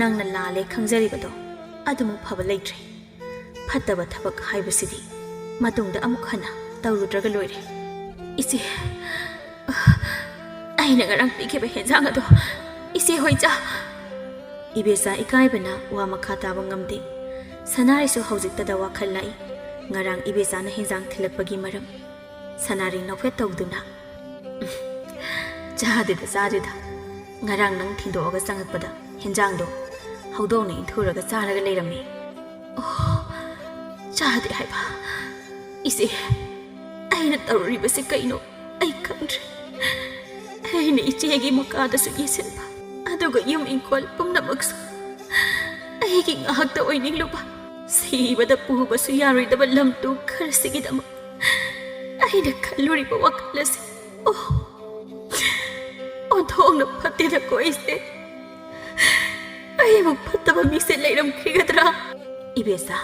ꯅꯪꯅ ꯂꯥꯜꯂꯦ ꯈꯪꯖꯔꯤꯕꯗꯣ ꯑꯗꯨꯃꯨꯛ ꯐꯕ ꯂꯩꯇ꯭ꯔꯦ ꯐꯠꯇꯕ ꯊꯕꯛ ꯍꯥꯏꯕꯁꯤꯗꯤ ꯃꯇꯨꯡꯗ ꯑꯃꯨꯛ ꯍꯟꯅ ꯇꯧꯔꯨꯗ꯭ꯔꯒ ꯂꯣꯏꯔꯦ ꯏꯆꯦ ꯑꯩꯅ ꯉꯔꯥꯡ ꯄꯤꯈꯤꯕ ꯍꯦꯟꯖꯥꯡ ꯑꯗꯣ ꯏꯆꯦ ꯍꯣꯏ ꯆꯥ ꯏꯕꯦꯆꯥ ꯏꯀꯥꯏꯕꯅ ꯋꯥ ꯃꯈꯥ ꯇꯥꯕ ꯉꯝꯗꯦ ꯁꯅꯥꯔꯩꯁꯨ ꯍꯧꯖꯤꯛꯇꯗ ꯋꯥꯈꯜ ꯂꯥꯛꯏ ꯉꯔꯥꯡ ꯏꯕꯦꯆꯥꯅ ꯍꯦꯟꯖꯥꯡ ꯊꯤꯜꯂꯛꯄꯒꯤ ꯃꯔꯝ ꯁꯅꯥꯔꯩ ꯅꯣꯛꯐꯦꯠ ꯇꯧꯗꯨꯅ ꯆꯥꯗꯦꯗ ꯉꯔꯥꯡ ꯅꯪ ꯊꯤꯟꯗꯣꯛꯑꯒ ꯆꯪꯉꯛꯄꯗ ꯍꯦꯟꯖꯥꯡꯗꯣ ꯍꯧꯗꯣꯡꯅ ꯏꯟꯊꯨꯔꯒ ꯆꯥꯔꯒ ꯂꯩꯔꯝꯃꯤ ꯑꯣ ꯆꯥꯗꯦ ꯍꯥꯏꯕ ꯏꯆꯦ ꯑꯩꯅ ꯇꯧꯔꯤꯕꯁꯦ ꯀꯩꯅꯣ ꯑꯩ ꯈꯪꯗ꯭ꯔꯦ ꯑꯩꯅ ꯏꯆꯦꯒꯤ ꯃꯀꯥꯗꯁꯨ ꯌꯦꯁꯤꯟꯕ ꯑꯗꯨꯒ ꯌꯨꯝ ꯏꯪꯈꯣꯜ ꯄꯨꯝꯅꯃꯛꯁꯨ ꯑꯩꯒꯤ ꯉꯥꯛꯇ ꯑꯣꯏꯅꯤꯡꯂꯨꯕ ꯁꯤꯕꯗ ꯄꯨꯕꯁꯨ ꯌꯥꯔꯣꯏꯗꯕ ꯂꯝꯇꯨ ꯈꯔꯁꯤꯒꯤꯗꯃꯛ ꯑꯩꯅ ꯈꯜꯂꯨꯔꯤꯕ ꯋꯥꯈꯜ ꯑꯁꯤ ꯑꯣꯟꯊꯣꯛꯅ ꯐꯠꯇꯦꯗꯀꯣ ꯏꯆꯦ ꯑꯩꯕꯨ ꯐꯠꯇꯕ ꯃꯤꯁꯦ ꯂꯩꯔꯝꯈꯤꯒꯗ꯭ꯔꯥ ꯏꯕꯦꯆꯥ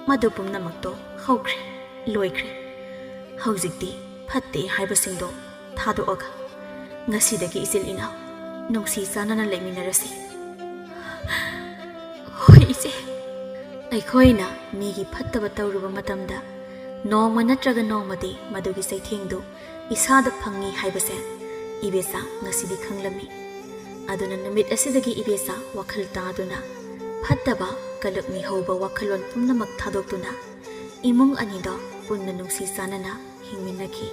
ꯃꯗꯨ ꯄꯨꯝꯅꯃꯛꯇꯣ ꯍꯧꯈ꯭ꯔꯦ ꯂꯣꯏꯈ꯭ꯔꯦ ꯍꯧꯖꯤꯛꯇꯤ ꯐꯠꯇꯦ ꯍꯥꯏꯕꯁꯤꯡꯗꯣ ꯊꯥꯗꯣꯛꯑꯒ ꯉꯁꯤꯗꯒꯤ ꯏꯆꯤꯜ ꯏꯅꯥꯎ ꯅꯨꯡꯁꯤ ꯆꯥꯟꯅꯅ ꯂꯩꯃꯤꯟꯅꯔꯁꯤ ꯍꯣꯏ ꯏꯆꯦ ꯑꯩꯈꯣꯏꯅ ꯃꯤꯒꯤ ꯐꯠꯇꯕ ꯇꯧꯔꯨꯕ ꯃꯇꯝꯗ ꯅꯣꯡꯃ ꯅꯠꯇ꯭ꯔꯒ ꯅꯣꯡꯃꯗꯤ ꯃꯗꯨꯒꯤ ꯆꯩꯊꯦꯡꯗꯨ ꯏꯁꯥꯗ ꯐꯪꯉꯤ ꯍꯥꯏꯕꯁꯦ ꯏꯕꯦꯆꯥ ꯉꯁꯤꯗꯤ ꯈꯪꯂꯝꯃꯤ ꯑꯗꯨꯅ ꯅꯨꯃꯤꯠ ꯑꯁꯤꯗꯒꯤ ꯏꯕꯦꯆꯥ ꯋꯥꯈꯜ ꯇꯥꯗꯨꯅ ꯐꯠꯇꯕ ꯀꯂꯛ ꯍꯧꯕ ꯋꯥꯈꯜꯂꯣꯟ ꯄꯨꯝꯅꯃꯛ ꯊꯥꯗꯣꯛꯇꯨꯅ ꯏꯃꯨꯡ ꯑꯅꯤꯗꯣ ꯄꯨꯟꯅ ꯅꯨꯡꯁꯤ ꯆꯥꯟꯅꯅ ꯍꯤꯡꯃꯤꯟꯅꯈꯤ